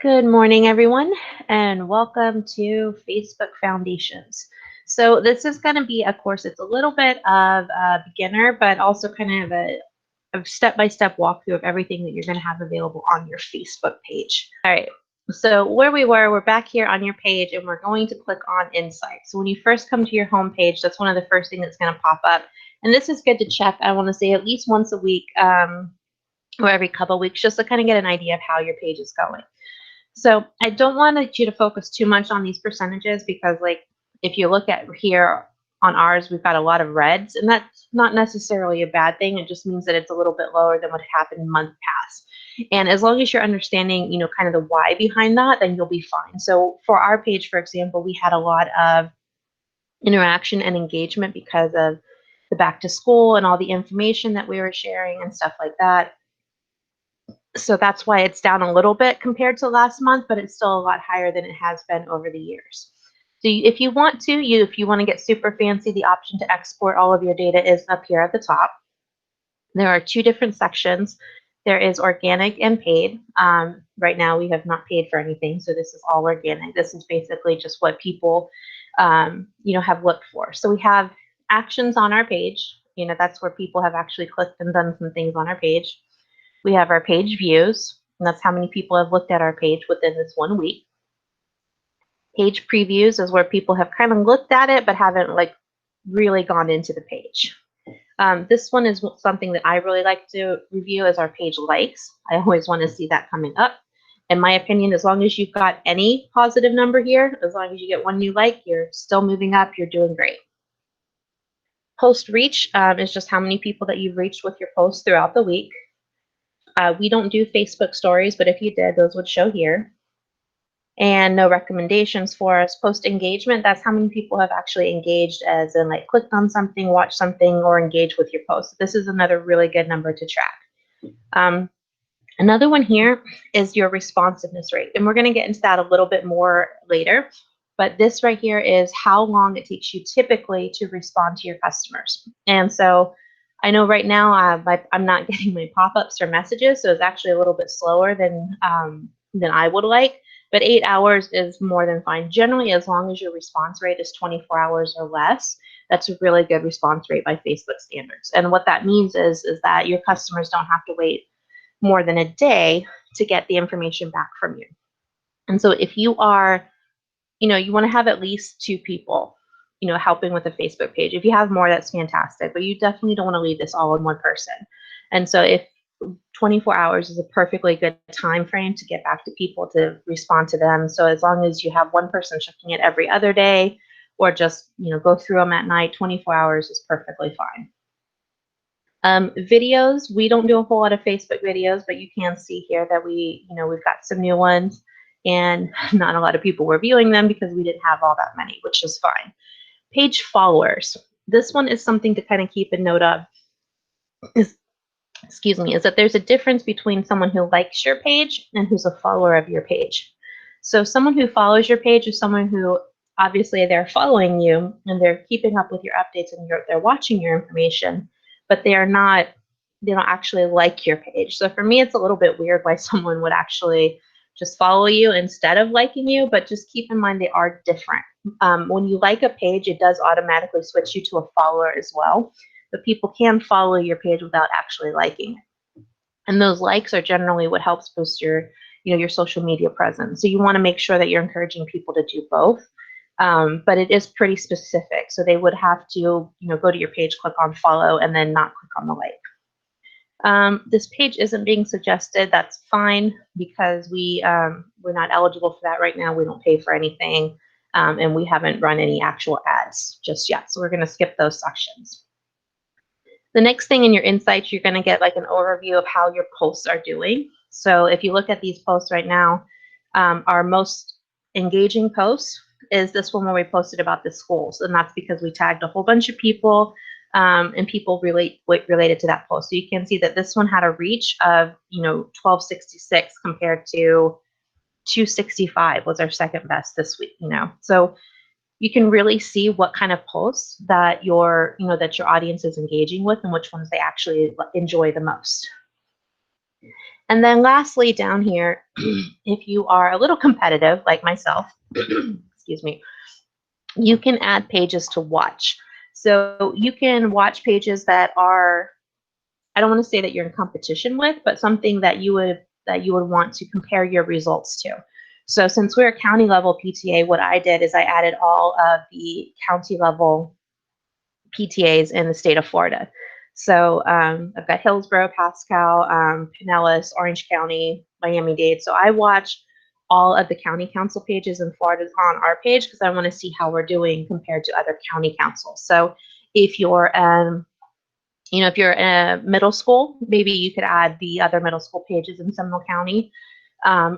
Good morning, everyone, and welcome to Facebook Foundations. So this is going to be a course. It's a little bit of a beginner, but also kind of a step-by-step walkthrough of everything that you're going to have available on your Facebook page. All right. So where we're back here on your page, and we're going to click on Insights. So when you first come to your home page, that's one of the first things that's going to pop up. And this is good to check, I want to say, at least once a week or every couple of weeks, just to kind of get an idea of how your page is going. So I don't want you to focus too much on these percentages because, like, if you look at here on ours, we've got a lot of reds, and that's not necessarily a bad thing. It just means that it's a little bit lower than what happened in month past. And as long as you're understanding, kind of the why behind that, then you'll be fine. So for our page, for example, we had a lot of interaction and engagement because of the back to school and all the information that we were sharing and stuff like that. So that's why it's down a little bit compared to last month, but it's still a lot higher than it has been over the years. So if you want to get super fancy, the option to export all of your data is up here at the top. There are two different sections. There is organic and paid. Right now we have not paid for anything, so this is all organic. This is basically just what people, have looked for. So we have actions on our page. That's where people have actually clicked and done some things on our page. We have our page views, and that's how many people have looked at our page within this 1 week. Page previews is where people have kind of looked at it but haven't really gone into the page. This one is something that I really like to review as our page likes. I always want to see that coming up. In my opinion, as long as you've got any positive number here, as long as you get one new like, you're still moving up, you're doing great. Post reach is just how many people that you've reached with your posts throughout the week. We don't do Facebook stories, but if you did, those would show here. And no recommendations for us. Post engagement, that's how many people have actually engaged, as in clicked on something, watched something, or engaged with your post. This is another really good number to track. Another one here is your responsiveness rate. And we're going to get into that a little bit more later. But this right here is how long it takes you typically to respond to your customers. And so I know right now I'm not getting my pop-ups or messages, so it's actually a little bit slower than I would like. But 8 hours is more than fine. Generally, as long as your response rate is 24 hours or less, that's a really good response rate by Facebook standards. And what that means is that your customers don't have to wait more than a day to get the information back from you. And so if you are, you want to have at least 2 people helping with a Facebook page. If you have more, that's fantastic, but you definitely don't want to leave this all on one person. And so if 24 hours is a perfectly good time frame to get back to people, to respond to them. So as long as you have one person checking it every other day, or just go through them at night, 24 hours is perfectly fine. Videos, we don't do a whole lot of Facebook videos, but you can see here that we've got some new ones, and not a lot of people were viewing them because we didn't have all that many, which is fine. Page followers. This one is something to kind of keep a note of. Is that there's a difference between someone who likes your page and who's a follower of your page. So someone who follows your page is someone who, obviously, they're following you and they're keeping up with your updates and they're watching your information, but they don't actually like your page. So for me, it's a little bit weird why someone would actually just follow you instead of liking you, but just keep in mind they are different. When you like a page, it does automatically switch you to a follower as well, but people can follow your page without actually liking it. And those likes are generally what helps boost your social media presence. So you want to make sure that you're encouraging people to do both. But it is pretty specific. So they would have to, go to your page, click on follow, and then not click on the like. This page isn't being suggested. That's fine, because we're not eligible for that right now. We don't pay for anything, and we haven't run any actual ads just yet. So we're going to skip those sections. The next thing in your insights, you're going to get an overview of how your posts are doing. So if you look at these posts right now, our most engaging post is this one where we posted about the schools, and that's because we tagged a whole bunch of people, and people related to that post. So you can see that this one had a reach of 1266 compared to 265 was our second best this week. So you can really see what kind of posts that your audience is engaging with and which ones they actually enjoy the most. And then lastly, down here, if you are a little competitive like myself, excuse me, you can add pages to watch. So you can watch pages that are, I don't want to say that you're in competition with, but something that you would want to compare your results to. So since we're a county level PTA, what I did is I added all of the county level PTAs in the state of Florida. So I've got Hillsborough, Pascal, Pinellas, Orange County, Miami-Dade. So I watch all of the county council pages in Florida on our page because I want to see how we're doing compared to other county councils. So if you're if you're in a middle school, maybe you could add the other middle school pages in Seminole County.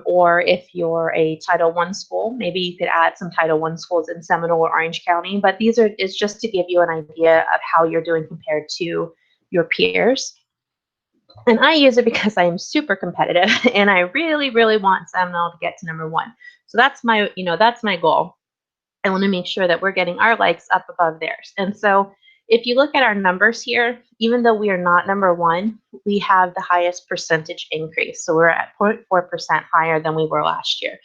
Or if you're a Title I school, maybe you could add some Title I schools in Seminole or Orange County. But these are is just to give you an idea of how you're doing compared to your peers. And I use it because I am super competitive and I really, really want Seminole to get to #1. So that's my, that's my goal. I want to make sure that we're getting our likes up above theirs. And so if you look at our numbers here, even though we are not #1, we have the highest percentage increase. So we're at 0.4% higher than we were last year.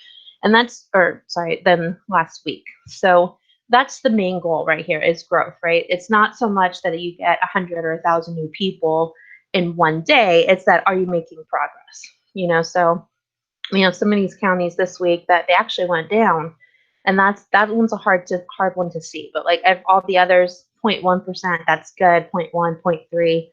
And than last week. So that's the main goal right here is growth, right? It's not so much that you get 100 or 1,000 new people in one day. It's that, are you making progress? So we have some of these counties this week that they actually went down, and that one's a hard one to see. But like all the others, 0.1%, that's good. 0.1, 0.3,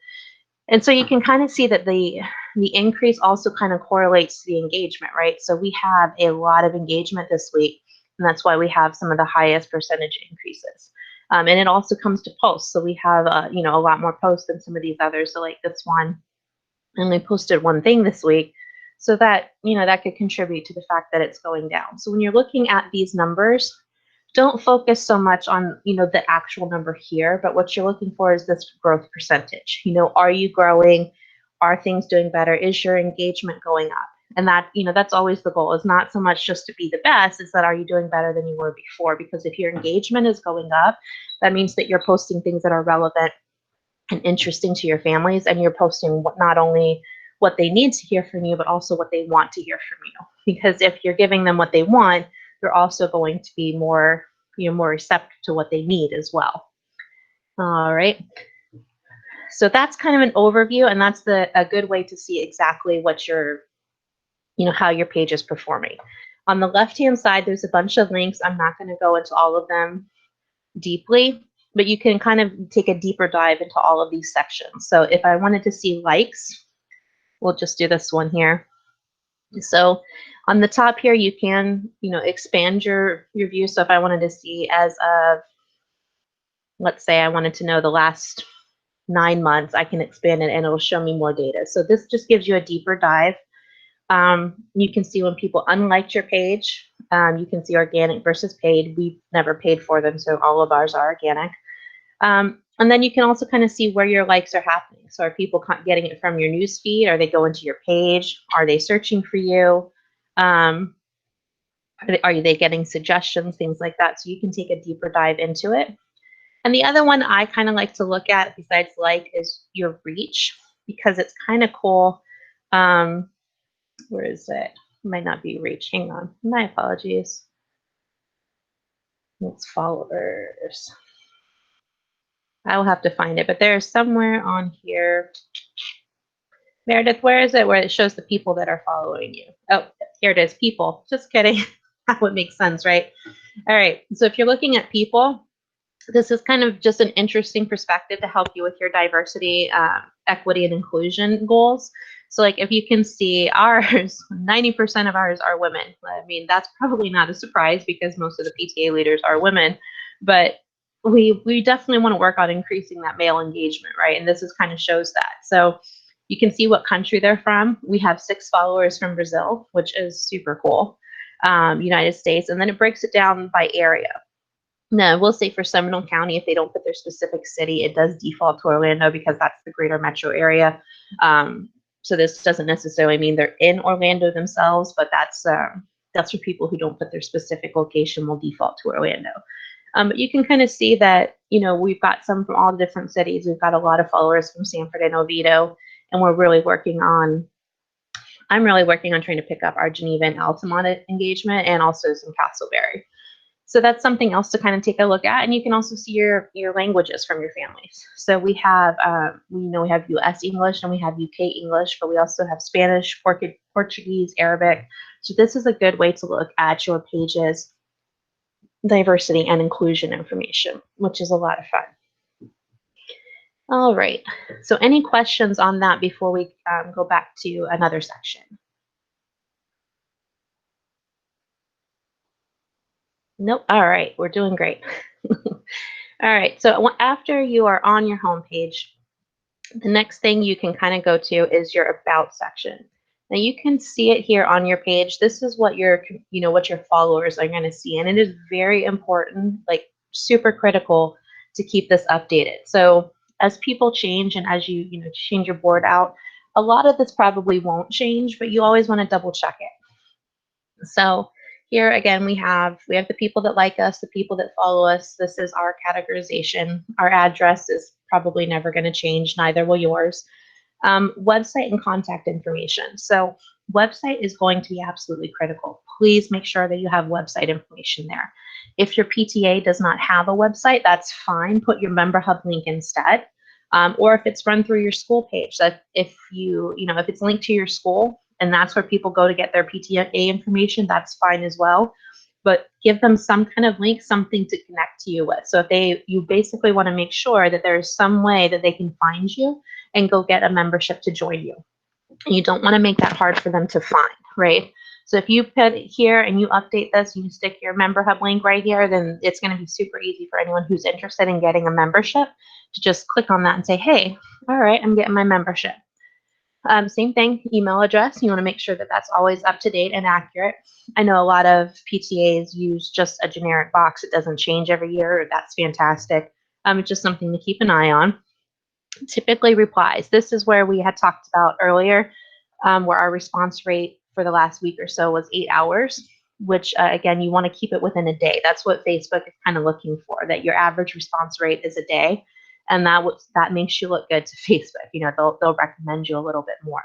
and so you can kind of see that the increase also kind of correlates to the engagement, right? So we have a lot of engagement this week, and that's why we have some of the highest percentage increases. And it also comes to posts. So we have a lot more posts than some of these others. So like this one only posted one thing this week. So that, that could contribute to the fact that it's going down. So when you're looking at these numbers, don't focus so much on, the actual number here, but what you're looking for is this growth percentage. Are you growing? Are things doing better? Is your engagement going up? And that, that's always the goal. Is not so much just to be the best, is that are you doing better than you were before? Because if your engagement is going up, that means that you're posting things that are relevant and interesting to your families, and you're posting not only what they need to hear from you, but also what they want to hear from you. Because if you're giving them what they want, they're also going to be more, more receptive to what they need as well. All right. So that's kind of an overview, and that's a good way to see exactly what how your page is performing. On the left-hand side, there's a bunch of links. I'm not going to go into all of them deeply, but you can kind of take a deeper dive into all of these sections. So if I wanted to see likes, we'll just do this one here. So on the top here, you can, expand your view. So if I wanted to see as of, let's say I wanted to know the last 9 months, I can expand it and it'll show me more data. So this just gives you a deeper dive. You can see when people unliked your page. You can see organic versus paid. We've never paid for them, so all of ours are organic. And then you can also kind of see where your likes are happening. So are people getting it from your news feed? Are they going to your page? Are they searching for you? Are they getting suggestions, things like that? So you can take a deeper dive into it. And the other one I kind of like to look at besides like is your reach, because it's kind of cool. Where is it? Might not be reach. Hang on. My apologies. It's followers. I will have to find it, but there's somewhere on here. Meredith, where is it where it shows the people that are following you? Oh, here it is, people. Just kidding. That would make sense, right? All right. So if you're looking at people, this is kind of just an interesting perspective to help you with your diversity, equity, and inclusion goals. So like if you can see ours, 90% of ours are women. I mean, that's probably not a surprise because most of the PTA leaders are women, but we definitely want to work on increasing that male engagement, right? And this is kind of shows that. So you can see what country they're from. We have 6 followers from Brazil, which is super cool. United States, and then it breaks it down by area. No, we'll say for Seminole County, if they don't put their specific city, it does default to Orlando because that's the greater metro area. So this doesn't necessarily mean they're in Orlando themselves, but that's for people who don't put their specific location, will default to Orlando. But you can kind of see that, we've got some from all the different cities. We've got a lot of followers from Sanford and Oviedo, and we're really working on I'm really working on trying to pick up our Geneva and Altamont engagement and also some Castleberry. So that's something else to kind of take a look at, and you can also see your languages from your families. So we have we have U.S. English and we have UK English, but we also have Spanish, Portuguese, Arabic. So this is a good way to look at your page's diversity and inclusion information, which is a lot of fun. All right. So any questions on that before we go back to another section? Nope. All right. We're doing great. All right. So after you are on your home page, the next thing you can kind of go to is your about section. Now you can see it here on your page. This is what what your followers are going to see. And it is very important, like super critical to keep this updated. So as people change and as you change your board out, a lot of this probably won't change, but you always want to double check it. So here again, we have the people that like us, the people that follow us. This is our categorization. Our address is probably never going to change, neither will yours. Website and contact information. So website is going to be absolutely critical. Please make sure that you have website information there. If your PTA does not have a website, that's fine. Put your member hub link instead. Or if it's run through your school page, that if if it's linked to your school and that's where people go to get their PTA information, that's fine as well. But give them some kind of link, something to connect to you with. So if you basically want to make sure that there's some way that they can find you and go get a membership to join you. And you don't want to make that hard for them to find, right? So if you put it here and you update this, you stick your member hub link right here, then it's going to be super easy for anyone who's interested in getting a membership to just click on that and say, hey, all right, I'm getting my membership. Same thing, email address. You want to make sure that that's always up to date and accurate. I know a lot of PTAs use just a generic box. It doesn't change every year. That's fantastic. It's just something to keep an eye on. Typically replies. This is where we had talked about earlier, where our response rate for the last week or so was 8 hours, which again, you want to keep it within a day. That's what Facebook is kind of looking for, that your average response rate is a day. And that makes you look good to Facebook. They'll recommend you a little bit more.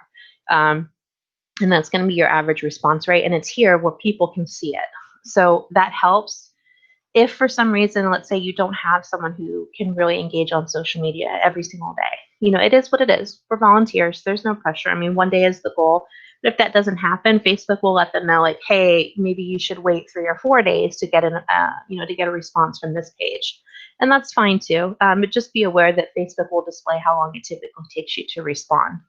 And that's going to be your average response rate. And it's here where people can see it. So that helps. If for some reason, let's say you don't have someone who can really engage on social media every single day, it is what it is. For volunteers, there's no pressure. I mean, one day is the goal. But if that doesn't happen, Facebook will let them know, like, hey, maybe you should wait 3 or 4 days to get to get a response from this page. And that's fine too. But just be aware that Facebook will display how long it typically takes you to respond.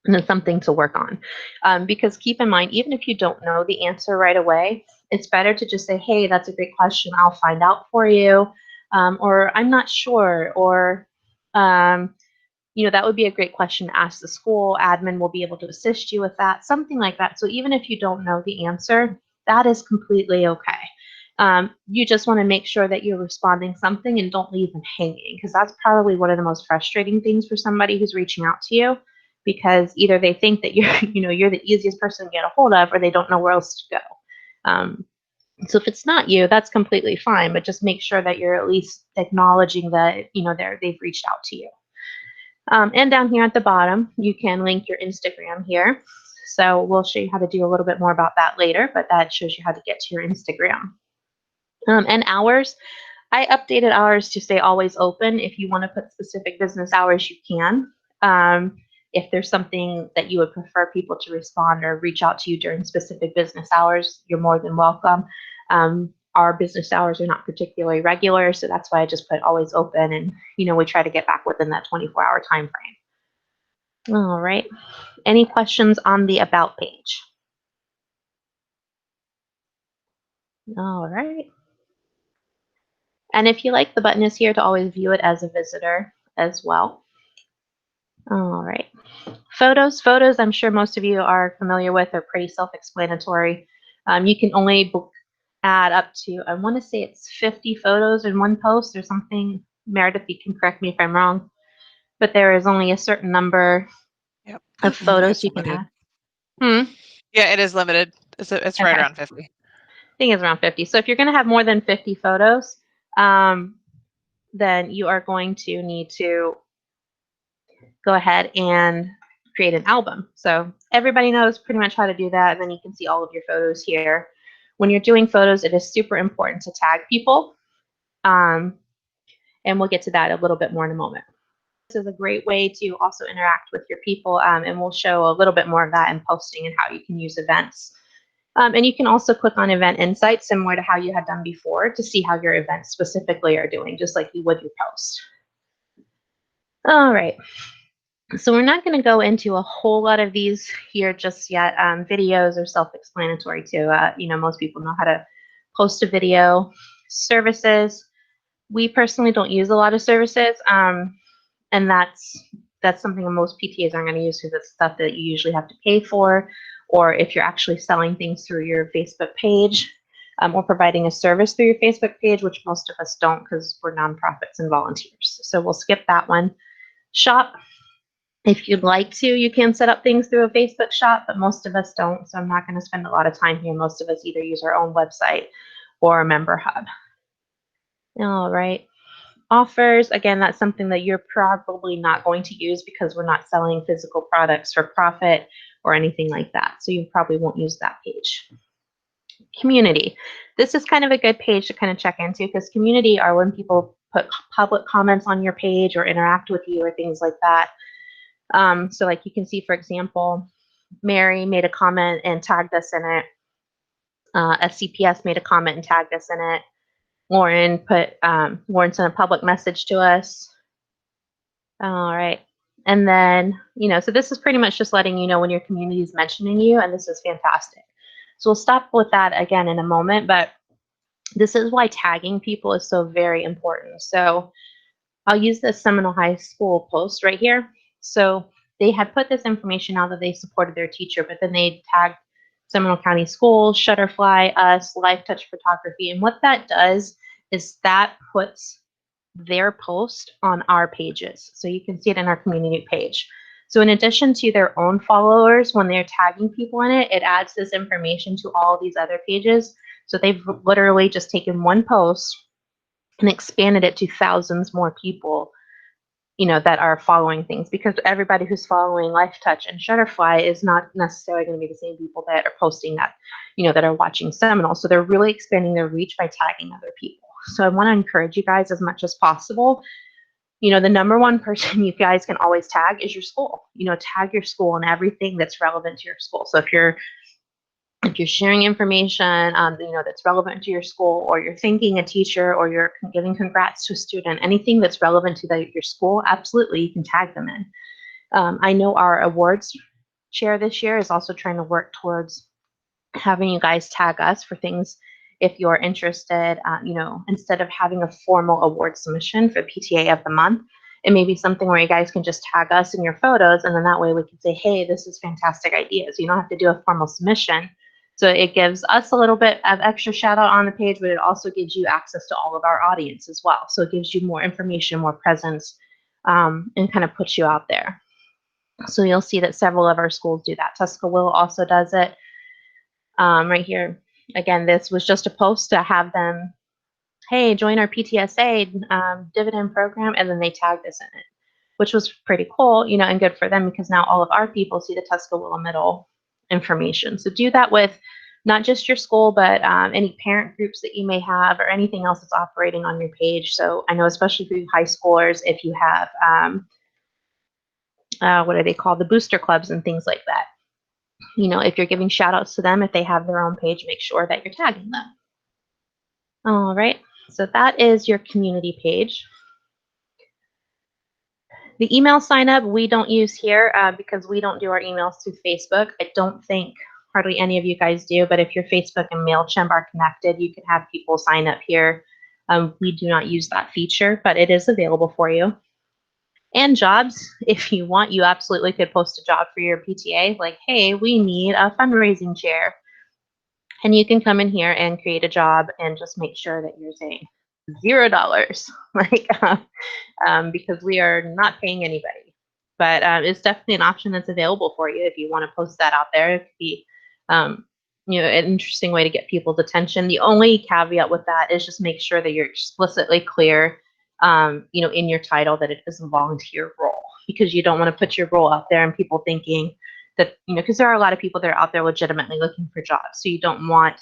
And it's something to work on. Because keep in mind, even if you don't know the answer right away, it's better to just say, hey, that's a great question. I'll find out for you. Or I'm not sure. Or, that would be a great question to ask the school. Admin will be able to assist you with that, something like that. So even if you don't know the answer, that is completely okay. You just want to make sure that you're responding something and don't leave them hanging, because that's probably one of the most frustrating things for somebody who's reaching out to you, because either they think that you're the easiest person to get a hold of, or they don't know where else to go. So if it's not you, that's completely fine, but just make sure that you're at least acknowledging that they've reached out to you. And down here at the bottom, you can link your Instagram here. So we'll show you how to do a little bit more about that later, but that shows you how to get to your Instagram. And hours, I updated hours to stay always open. If you want to put specific business hours, you can. If there's something that you would prefer people to respond or reach out to you during specific business hours, you're more than welcome. Our business hours are not particularly regular, so that's why I just put always open, and we try to get back within that 24-hour time frame. All right. Any questions on the About page? All right. And if you like, the button is here to always view it as a visitor as well. All right. Photos, I'm sure most of you are familiar with, are pretty self-explanatory. You can only add up to, I want to say it's 50 photos in one post or something. Meredith, you can correct me if I'm wrong, but there is only a certain number of photos you can add. Yeah, it is limited. It's okay. Right around 50. I think it's around 50. So if you're going to have more than 50 photos, then you are going to need to go ahead and create an album. So everybody knows pretty much how to do that. And then you can see all of your photos here. When you're doing photos, it is super important to tag people. And we'll get to that a little bit more in a moment. This is a great way to also interact with your people, and we'll show a little bit more of that in posting and how you can use events. And you can also click on event insights, similar to how you had done before, to see how your events specifically are doing, just like you would your post. All right. So we're not going to go into a whole lot of these here just yet. Videos are self-explanatory too. Most people know how to post a video. Services, we personally don't use a lot of services, and that's something that most PTAs aren't going to use because it's stuff that you usually have to pay for, or if you're actually selling things through your Facebook page, or providing a service through your Facebook page, which most of us don't because we're nonprofits and volunteers. So we'll skip that one. Shop. If you'd like to, you can set up things through a Facebook shop, but most of us don't, so I'm not going to spend a lot of time here. Most of us either use our own website or a member hub. All right. Offers, again, that's something that you're probably not going to use because we're not selling physical products for profit or anything like that, so you probably won't use that page. Community. This is kind of a good page to kind of check into because community are when people put public comments on your page or interact with you or things like that. So like you can see, for example, Mary made a comment and tagged us in it. SCPS made a comment and tagged us in it. Lauren sent a public message to us. All right. And then, so this is pretty much just letting you know when your community is mentioning you, and this is fantastic. So we'll stop with that again in a moment, but this is why tagging people is so very important. So I'll use this Seminole High School post right here. So they had put this information out that they supported their teacher, but then they tagged Seminole County Schools, Shutterfly, us, Life Touch Photography. And what that does is that puts their post on our pages. So you can see it in our community page. So in addition to their own followers, when they're tagging people in it, it adds this information to all these other pages. So they've literally just taken one post and expanded it to thousands more people, that are following things, because everybody who's following Life Touch and Shutterfly is not necessarily going to be the same people that are posting that, that are watching Seminole. So they're really expanding their reach by tagging other people. So I want to encourage you guys as much as possible. The number one person you guys can always tag is your school. Tag your school and everything that's relevant to your school. So if you're sharing information, that's relevant to your school, or you're thanking a teacher, or you're giving congrats to a student, anything that's relevant to your school, absolutely, you can tag them in. I know our awards chair this year is also trying to work towards having you guys tag us for things if you're interested. Instead of having a formal award submission for PTA of the month, it may be something where you guys can just tag us in your photos, and then that way we can say, hey, this is fantastic ideas. You don't have to do a formal submission. So it gives us a little bit of extra shout out on the page, but it also gives you access to all of our audience as well. So it gives you more information, more presence, and kind of puts you out there. So you'll see that several of our schools do that. Tuscaloosa also does it. Right here, again, this was just a post to have them, hey, join our PTSA dividend program, and then they tagged us in it, which was pretty cool, and good for them, because now all of our people see the Tuscaloosa Middle information. So do that with not just your school, but any parent groups that you may have, or anything else that's operating on your page. So I know, especially for you high schoolers, if you have, what are they called, the booster clubs and things like that. If you're giving shout outs to them, if they have their own page, make sure that you're tagging them. All right, so that is your community page. The email sign up we don't use here because we don't do our emails through Facebook. I don't think hardly any of you guys do, but if your Facebook and MailChimp are connected, you can have people sign up here. We do not use that feature, but it is available for you. And jobs, if you want, you absolutely could post a job for your PTA, like, hey, we need a fundraising chair. And you can come in here and create a job and just make sure that you're saying $0, because we are not paying anybody. But it's definitely an option that's available for you if you want to post that out there. It could be, an interesting way to get people's attention. The only caveat with that is just make sure that you're explicitly clear, in your title that it is a volunteer role. because you don't want to put your role out there and people thinking that, because there are a lot of people that are out there legitimately looking for jobs. So you don't want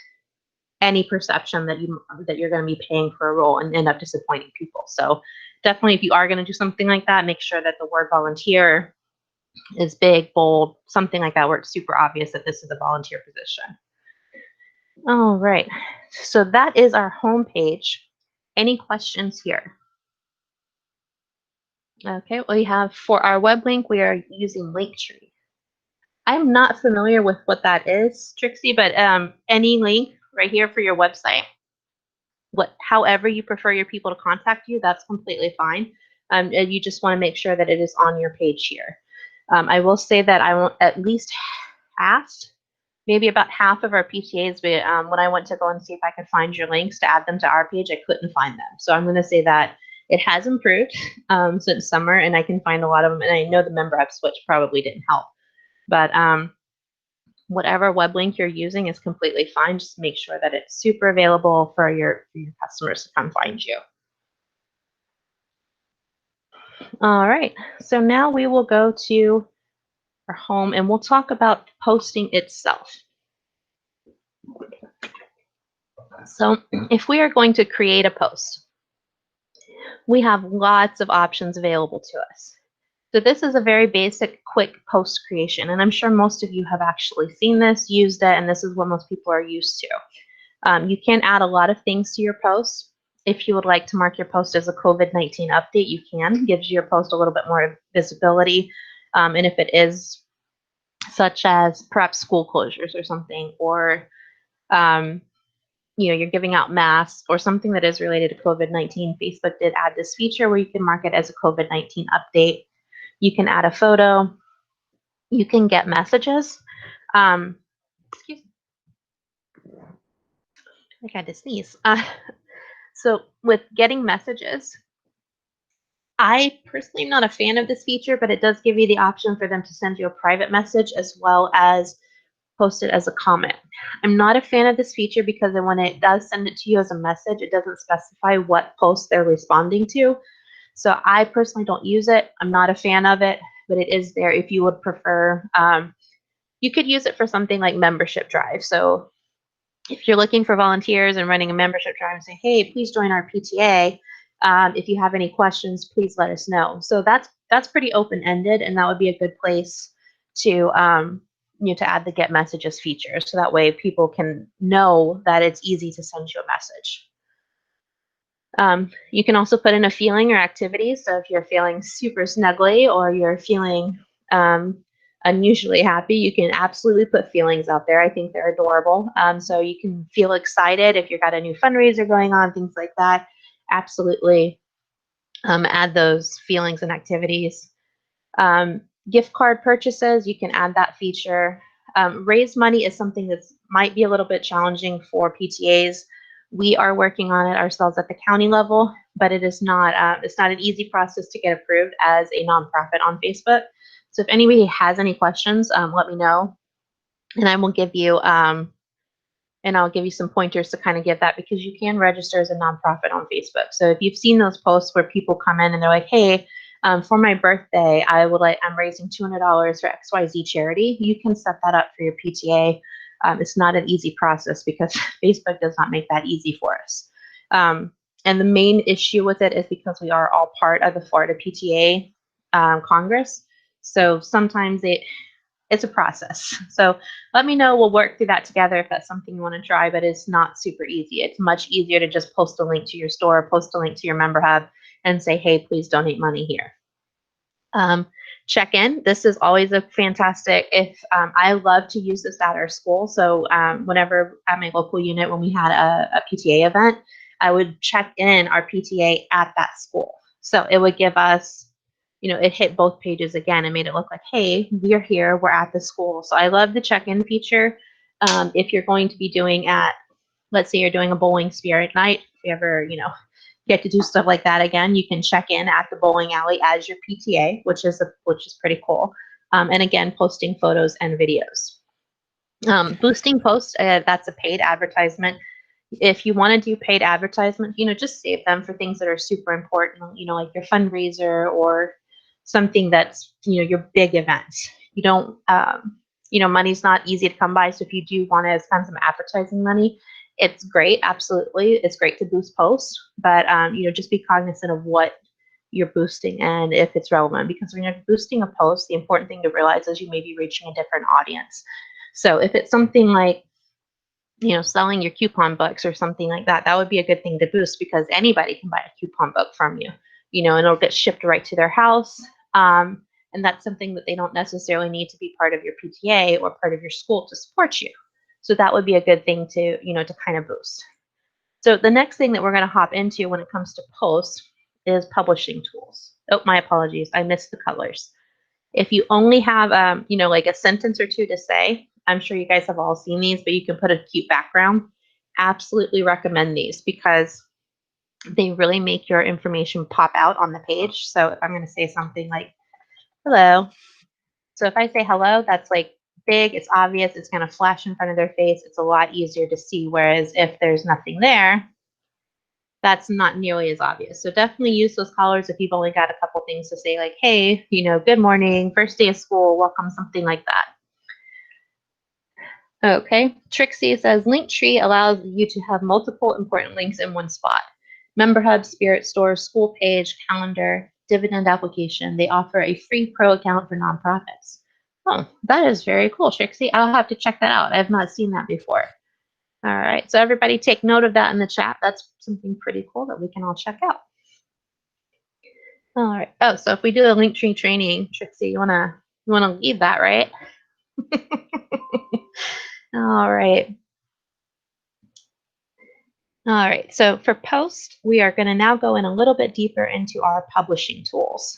any perception that you're going to be paying for a role and end up disappointing people. So definitely, if you are going to do something like that, make sure that the word volunteer is big, bold, something like that, where it's super obvious that this is a volunteer position. All right, so that is our home page. Any questions here? Okay, we have, for our web link, we are using Linktree. I'm not familiar with what that is, Trixie, but any link right here for your website, however you prefer your people to contact you, that's completely fine. And you just want to make sure that it is on your page here. I will say that I want at least half, maybe about half of our PTAs, but when I went to go and see if I could find your links to add them to our page, I couldn't find them. So I'm going to say that it has improved since summer, and I can find a lot of them. And I know the member app switch probably didn't help, but whatever web link you're using is completely fine. Just make sure that it's super available for your customers to come find you. All right, so now we will go to our home and we'll talk about posting itself. So if we are going to create a post, we have lots of options available to us. So this is a very basic, quick post creation, and I'm sure most of you have actually seen this, used it, and this is what most people are used to. You can add a lot of things to your post. If you would like to mark your post as a COVID-19 update, you can. Gives your post a little bit more visibility. And if it is such as perhaps school closures or something, or you're giving out masks or something that is related to COVID-19, Facebook did add this feature where you can mark it as a COVID-19 update. You can add a photo. You can get messages. Excuse me. I had to sneeze. So with getting messages, I personally am not a fan of this feature, but it does give you the option for them to send you a private message as well as post it as a comment. I'm not a fan of this feature because when it does send it to you as a message, it doesn't specify what post they're responding to. So I personally don't use it. I'm not a fan of it, but it is there if you would prefer. You could use it for something like membership drive. So if you're looking for volunteers and running a membership drive and say, hey, please join our PTA. If you have any questions, please let us know. So that's pretty open-ended, and that would be a good place to to add the get messages feature. So that way people can know that it's easy to send you a message. You can also put in a feeling or activity. So if you're feeling super snuggly or you're feeling unusually happy, you can absolutely put feelings out there. I think they're adorable. So you can feel excited if you've got a new fundraiser going on, things like that. Absolutely add those feelings and activities. Gift card purchases, you can add that feature. Raise money is something that might be a little bit challenging for PTAs. We are working on it ourselves at the county level, but it's not an easy process to get approved as a nonprofit on Facebook. So if anybody has any questions, let me know, and I will give you I'll give you some pointers to kind of get that, because you can register as a nonprofit on Facebook. So if you've seen those posts where people come in and they're like, hey, for my birthday, I'm raising $200 for XYZ charity, you can set that up for your PTA. It's not an easy process because Facebook does not make that easy for us. And the main issue with it is because we are all part of the Florida PTA Congress. So sometimes it's a process. So let me know. We'll work through that together if that's something you want to try, but it's not super easy. It's much easier to just post a link to your store, post a link to your member hub, and say, hey, please donate money here. Check in. This is always a fantastic, I love to use this at our school. So whenever at my local unit, when we had a PTA event, I would check in our PTA at that school. So it would give us, it hit both pages again and made it look like, hey, we're here, we're at the school. So I love the check-in feature. If you're going to be doing let's say you're doing a bowling spirit night, if you ever, get to do stuff like that again, you can check in at the bowling alley as your PTA, which is pretty cool. And again, posting photos and videos. Boosting posts, that's a paid advertisement. If you want to do paid advertisement, just save them for things that are super important, like your fundraiser or something that's, your big events. You don't, money's not easy to come by. So if you do want to spend some advertising money, it's great. Absolutely. It's great to boost posts, but, just be cognizant of what you're boosting and if it's relevant, because when you're boosting a post, the important thing to realize is you may be reaching a different audience. So if it's something like, selling your coupon books or something like that, that would be a good thing to boost, because anybody can buy a coupon book from you, and it'll get shipped right to their house. And that's something that they don't necessarily need to be part of your PTA or part of your school to support you. So that would be a good thing to, to kind of boost. So the next thing that we're going to hop into when it comes to posts is publishing tools. Oh, my apologies. I missed the colors. If you only have, like a sentence or two to say, I'm sure you guys have all seen these, but you can put a cute background. Absolutely recommend these, because they really make your information pop out on the page. So if I'm going to say something like, hello. So if I say hello, that's like big, it's obvious, it's going to flash in front of their face. It's a lot easier to see. Whereas if there's nothing there, that's not nearly as obvious. So definitely use those colors if you've only got a couple things to say, like, hey, good morning, first day of school, welcome, something like that. Okay, Trixie says Linktree allows you to have multiple important links in one spot. Member Hub, Spirit Store, school page, calendar, dividend application. They offer a free pro account for nonprofits. Oh, that is very cool, Trixie. I'll have to check that out. I've not seen that before. All right, so everybody take note of that in the chat. That's something pretty cool that we can all check out. All right. Oh, so if we do a Linktree training, Trixie, you wanna lead that, right? All right. All right, so for post, we are going to now go in a little bit deeper into our publishing tools.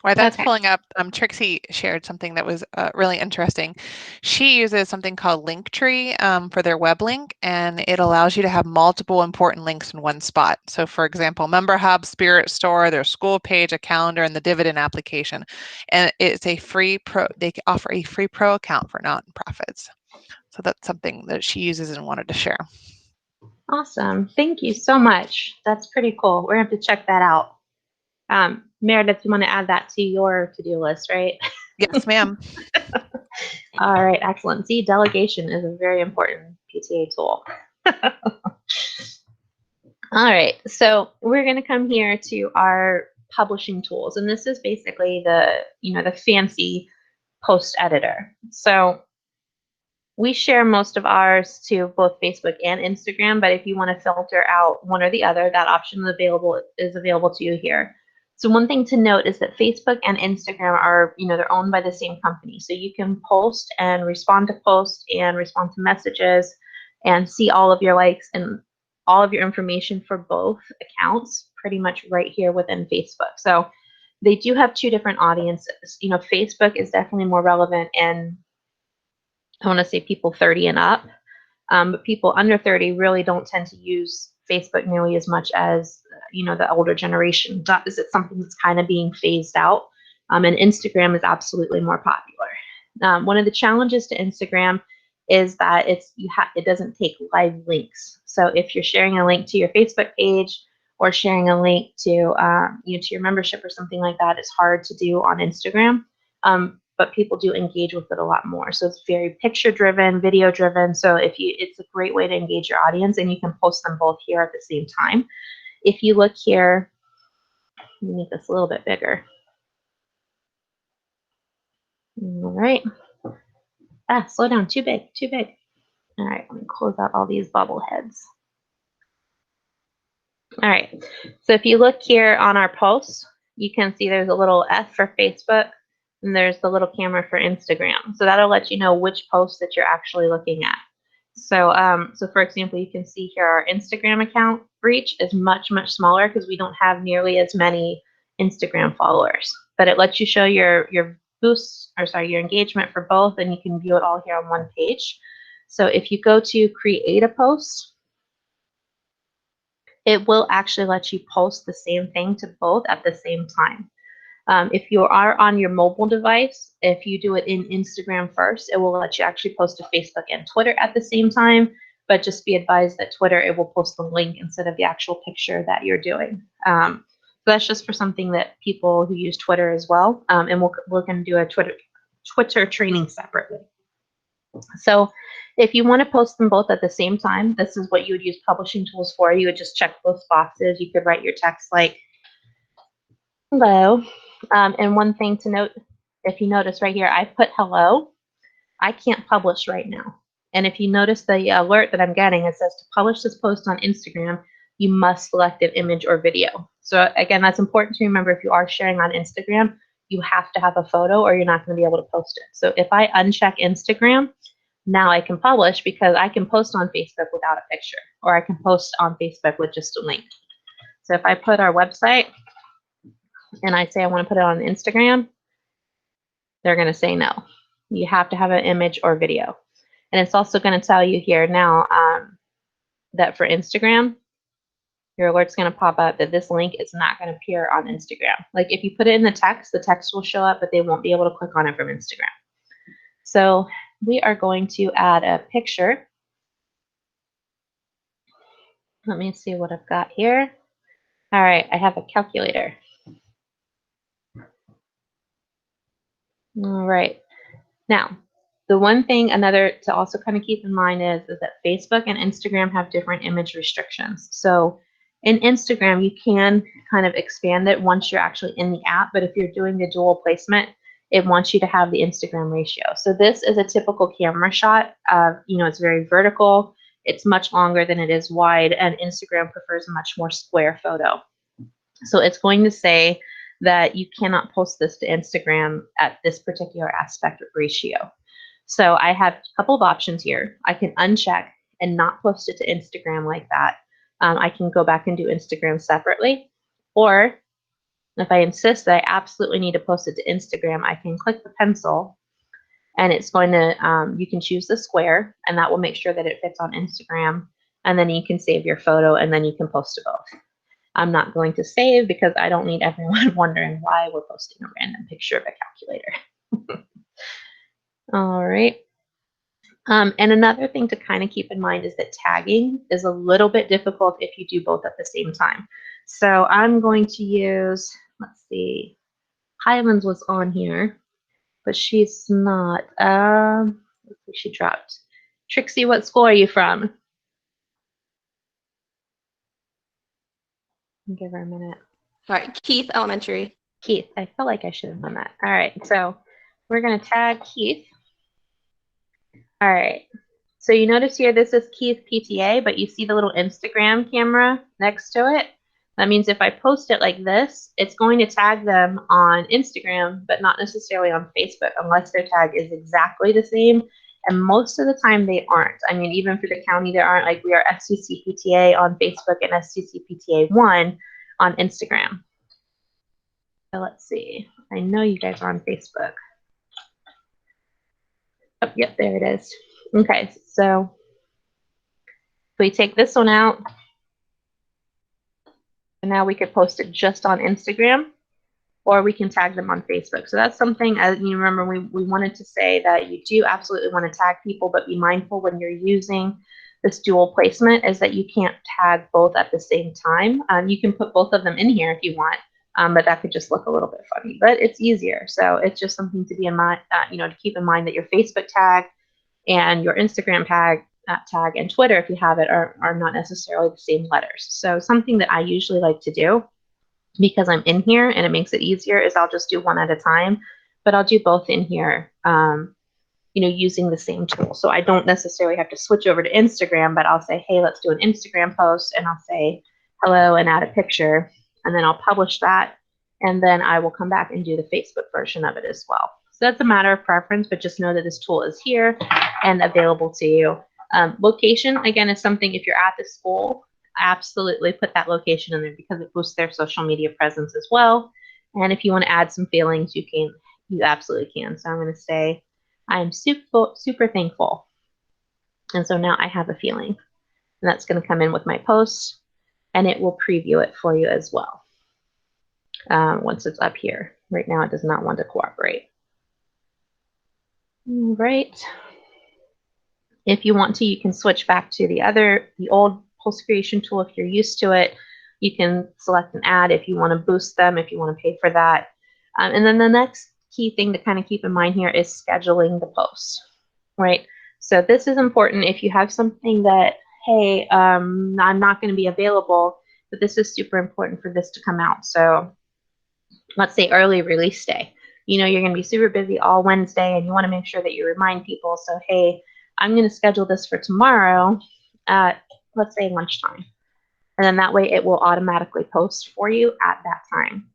While that's Okay. pulling up, Trixie shared something that was really interesting. She uses something called Linktree for their web link, and it allows you to have multiple important links in one spot. So for example, Member Hub, Spirit Store, their school page, a calendar, and the dividend application. And it's a free pro, they offer a free pro account for nonprofits. So that's something that she uses and wanted to share. Awesome. Thank you so much. That's pretty cool. We're going to have to check that out. Meredith, you want to add that to your to-do list, right? Yes, ma'am. All right, excellent. See, delegation is a very important PTA tool. All right, so we're going to come here to our publishing tools, and this is basically the, the fancy post editor. So we share most of ours to both Facebook and Instagram, but if you want to filter out one or the other, that option is available to you here. So one thing to note is that Facebook and Instagram are, they're owned by the same company. So you can post and respond to posts and respond to messages and see all of your likes and all of your information for both accounts pretty much right here within Facebook. So they do have two different audiences. Facebook is definitely more relevant in, I want to say, people 30 and up, but people under 30 really don't tend to use Facebook nearly as much as, the older generation. That is, it's something that's kind of being phased out, and Instagram is absolutely more popular. One of the challenges to Instagram is that it doesn't take live links. So if you're sharing a link to your Facebook page or sharing a link to to your membership or something like that, it's hard to do on Instagram. But people do engage with it a lot more. So it's very picture driven, video driven. So it's a great way to engage your audience, and you can post them both here at the same time. If you look here, let me make this a little bit bigger. All right. Slow down, too big, too big. All right, let me close out all these bubble heads. All right, so if you look here on our posts, you can see there's a little F for Facebook, and there's the little camera for Instagram. So that'll let you know which post that you're actually looking at. So, so for example, you can see here our Instagram account reach is much, much smaller because we don't have nearly as many Instagram followers. But it lets you show your boosts, or sorry, your engagement for both, and you can view it all here on one page. So if you go to create a post, it will actually let you post the same thing to both at the same time. If you are on your mobile device, if you do it in Instagram first, it will let you actually post to Facebook and Twitter at the same time. But just be advised that Twitter, it will post the link instead of the actual picture that you're doing. So that's just for something that people who use Twitter as well. And we're going to do a Twitter training separately. So if you want to post them both at the same time, this is what you would use publishing tools for. You would just check both boxes. You could write your text like, hello. And one thing to note, if you notice right here, I put hello. I can't publish right now. And if you notice the alert that I'm getting, it says to publish this post on Instagram, you must select an image or video. So again, that's important to remember. If you are sharing on Instagram, you have to have a photo or you're not going to be able to post it. So if I uncheck Instagram, now I can publish because I can post on Facebook without a picture, or I can post on Facebook with just a link. So if I put our website and I say I want to put it on Instagram, they're going to say no. You have to have an image or video. And it's also going to tell you here now that for Instagram, your alert's going to pop up that this link is not going to appear on Instagram. Like if you put it in the text will show up, but they won't be able to click on it from Instagram. So we are going to add a picture. Let me see what I've got here. All right, I have a calculator. All right. Now, the one thing another to also kind of keep in mind is that Facebook and Instagram have different image restrictions. So in Instagram, you can kind of expand it once you're actually in the app, but if you're doing the dual placement, it wants you to have the Instagram ratio. So this is a typical camera shot. It's very vertical. It's much longer than it is wide, and Instagram prefers a much more square photo. So it's going to say that you cannot post this to Instagram at this particular aspect ratio. So I have a couple of options here. I can uncheck and not post it to Instagram like that. I can go back and do Instagram separately. Or if I insist that I absolutely need to post it to Instagram, I can click the pencil and it's going to, you can choose the square and that will make sure that it fits on Instagram. And then you can save your photo and then you can post to both. I'm not going to save because I don't need everyone wondering why we're posting a random picture of a calculator. All right. And another thing to kind of keep in mind is that tagging is a little bit difficult if you do both at the same time. So I'm going to use, let's see, Highlands was on here, but she's not. She dropped. Trixie, what school are you from? Give her a minute. Sorry, Keith Elementary. Keith, I felt like I should have done that. All right, so we're going to tag Keith. All right, so you notice here this is Keith PTA, but you see the little Instagram camera next to it. That means if I post it like this, it's going to tag them on Instagram, but not necessarily on Facebook unless their tag is exactly the same. And most of the time they aren't. I mean, even for the county, there aren't. Like we are SCCPTA on Facebook and SCCPTA1 on Instagram. So let's see. I know you guys are on Facebook. Oh, yep, there it is. Okay, so if we take this one out, and now we could post it just on Instagram, or we can tag them on Facebook. So that's something, as you remember, we wanted to say that you do absolutely want to tag people, but be mindful when you're using this dual placement is that you can't tag both at the same time. You can put both of them in here if you want, but that could just look a little bit funny, but it's easier. So it's just something to be in mind, to keep in mind that your Facebook tag and your Instagram tag and Twitter, if you have it, are not necessarily the same letters. So something that I usually like to do, because I'm in here and it makes it easier, is I'll just do one at a time, but I'll do both in here, using the same tool. So I don't necessarily have to switch over to Instagram, but I'll say, hey, let's do an Instagram post, and I'll say hello and add a picture, and then I'll publish that, and then I will come back and do the Facebook version of it as well. So that's a matter of preference, but just know that this tool is here and available to you. Location, again, is something, if you're at the school, absolutely put that location in there because it boosts their social media presence as well. And if you want to add some feelings, you absolutely can. So I'm going to say, I'm super thankful. And so now I have a feeling. And that's going to come in with my post, and it will preview it for you as well once it's up here. Right now it does not want to cooperate. All right. If you want to, you can switch back to the old post creation tool if you're used to it. You can select an ad if you want to boost them, if you want to pay for that. And then the next key thing to kind of keep in mind here is scheduling the post, right? So this is important if you have something that, hey, I'm not going to be available, but this is super important for this to come out. So let's say early release day. You know, you're going to be super busy all Wednesday and you want to make sure that you remind people. So, hey, I'm going to schedule this for tomorrow at, let's say, lunchtime. And then that way it will automatically post for you at that time.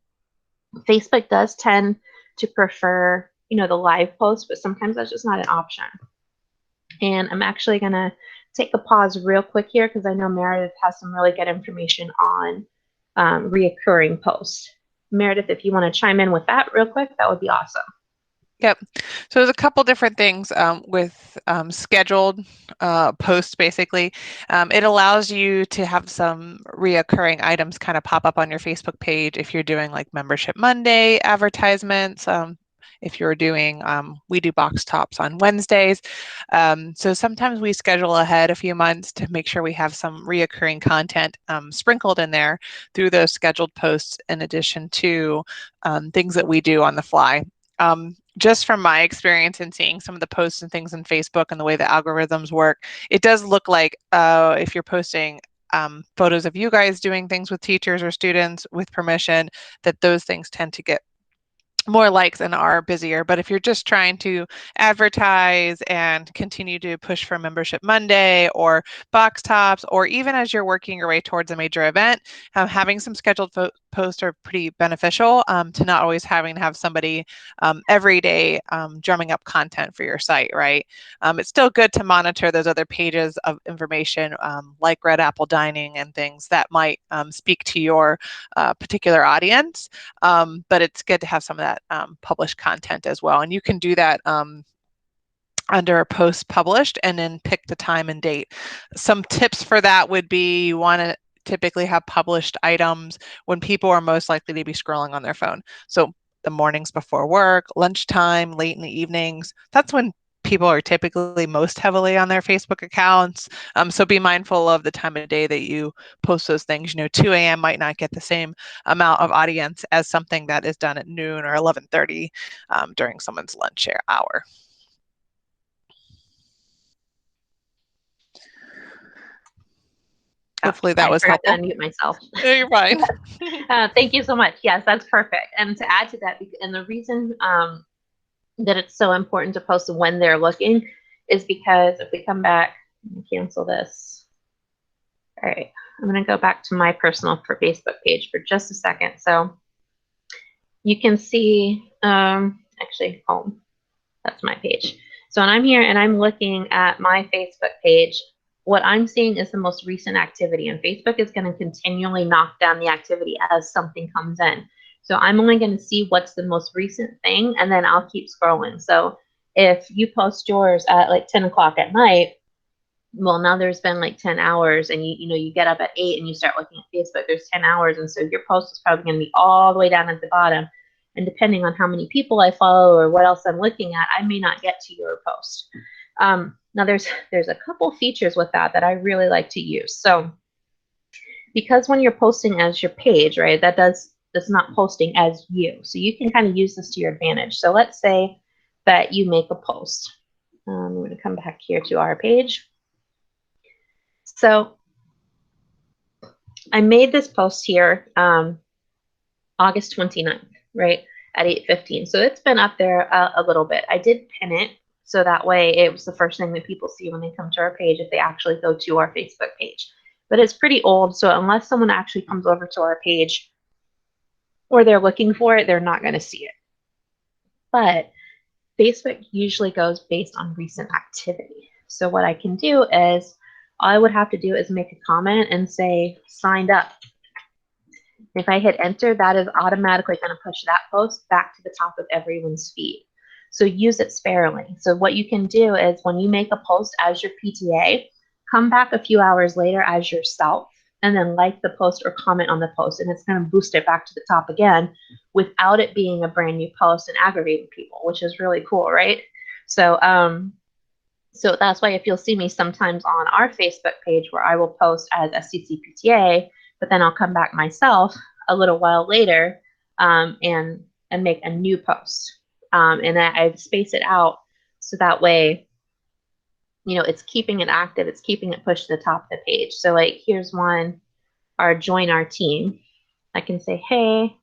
Facebook does tend to prefer, you know, the live post, but sometimes that's just not an option. And I'm actually going to take a pause real quick here because I know Meredith has some really good information on reoccurring posts. Meredith, if you want to chime in with that real quick, that would be awesome. Yep. So there's a couple different things with scheduled posts, basically. It allows you to have some reoccurring items kind of pop up on your Facebook page if you're doing like Membership Monday advertisements. If you're doing, we do box tops on Wednesdays. So sometimes we schedule ahead a few months to make sure we have some reoccurring content sprinkled in there through those scheduled posts in addition to things that we do on the fly. Just from my experience in seeing some of the posts and things on Facebook and the way the algorithms work, it does look like if you're posting photos of you guys doing things with teachers or students with permission, that those things tend to get more likes and are busier. But if you're just trying to advertise and continue to push for Membership Monday or box tops, or even as you're working your way towards a major event, having some scheduled posts are pretty beneficial to not always having to have somebody every day drumming up content for your site, right? It's still good to monitor those other pages of information like Red Apple Dining and things that might speak to your particular audience. But it's good to have some of that published content as well. And you can do that under post published and then pick the time and date. Some tips for that would be you want to typically have published items when people are most likely to be scrolling on their phone. So the mornings before work, lunchtime, late in the evenings, that's when people are typically most heavily on their Facebook accounts. So be mindful of the time of day that you post those things. You know, 2 a.m. might not get the same amount of audience as something that is done at noon or 11:30 during someone's lunch hour. Hopefully that was helpful. I forgot to unmute myself. You're fine. Thank you so much. Yes, that's perfect. And to add to that, and the reason that it's so important to post when they're looking is because if we come back and cancel this. All right, I'm going to go back to my personal Facebook page for just a second. So you can see, actually home, that's my page. So when I'm here and I'm looking at my Facebook page, what I'm seeing is the most recent activity, and Facebook is going to continually knock down the activity as something comes in. So I'm only going to see what's the most recent thing, and then I'll keep scrolling. So if you post yours at like 10 o'clock at night, well, now there's been like 10 hours, and you get up at 8 and you start looking at Facebook, there's 10 hours, and so your post is probably going to be all the way down at the bottom. And depending on how many people I follow or what else I'm looking at, I may not get to your post. Now there's a couple features with that I really like to use. So because when you're posting as your page, right, that's not posting as you. So you can kind of use this to your advantage. So let's say that you make a post. I'm going to come back here to our page. So I made this post here August 29th, right, at 8:15. So it's been up there a little bit. I did pin it, so that way it was the first thing that people see when they come to our page if they actually go to our Facebook page. But it's pretty old, so unless someone actually comes over to our page or they're looking for it, they're not going to see it. But Facebook usually goes based on recent activity. So what I can do is, all I would have to do is make a comment and say, signed up. If I hit enter, that is automatically going to push that post back to the top of everyone's feed. So use it sparingly. So what you can do is when you make a post as your PTA, come back a few hours later as yourself and then like the post or comment on the post, and it's going to boost it back to the top again without it being a brand new post and aggravating people, which is really cool, right? So so that's why if you'll see me sometimes on our Facebook page where I will post as SCCPTA, but then I'll come back myself a little while later and make a new post. And I space it out so that way, you know, it's keeping it active, it's keeping it pushed to the top of the page. So like here's one, our join our team. I can say, hey,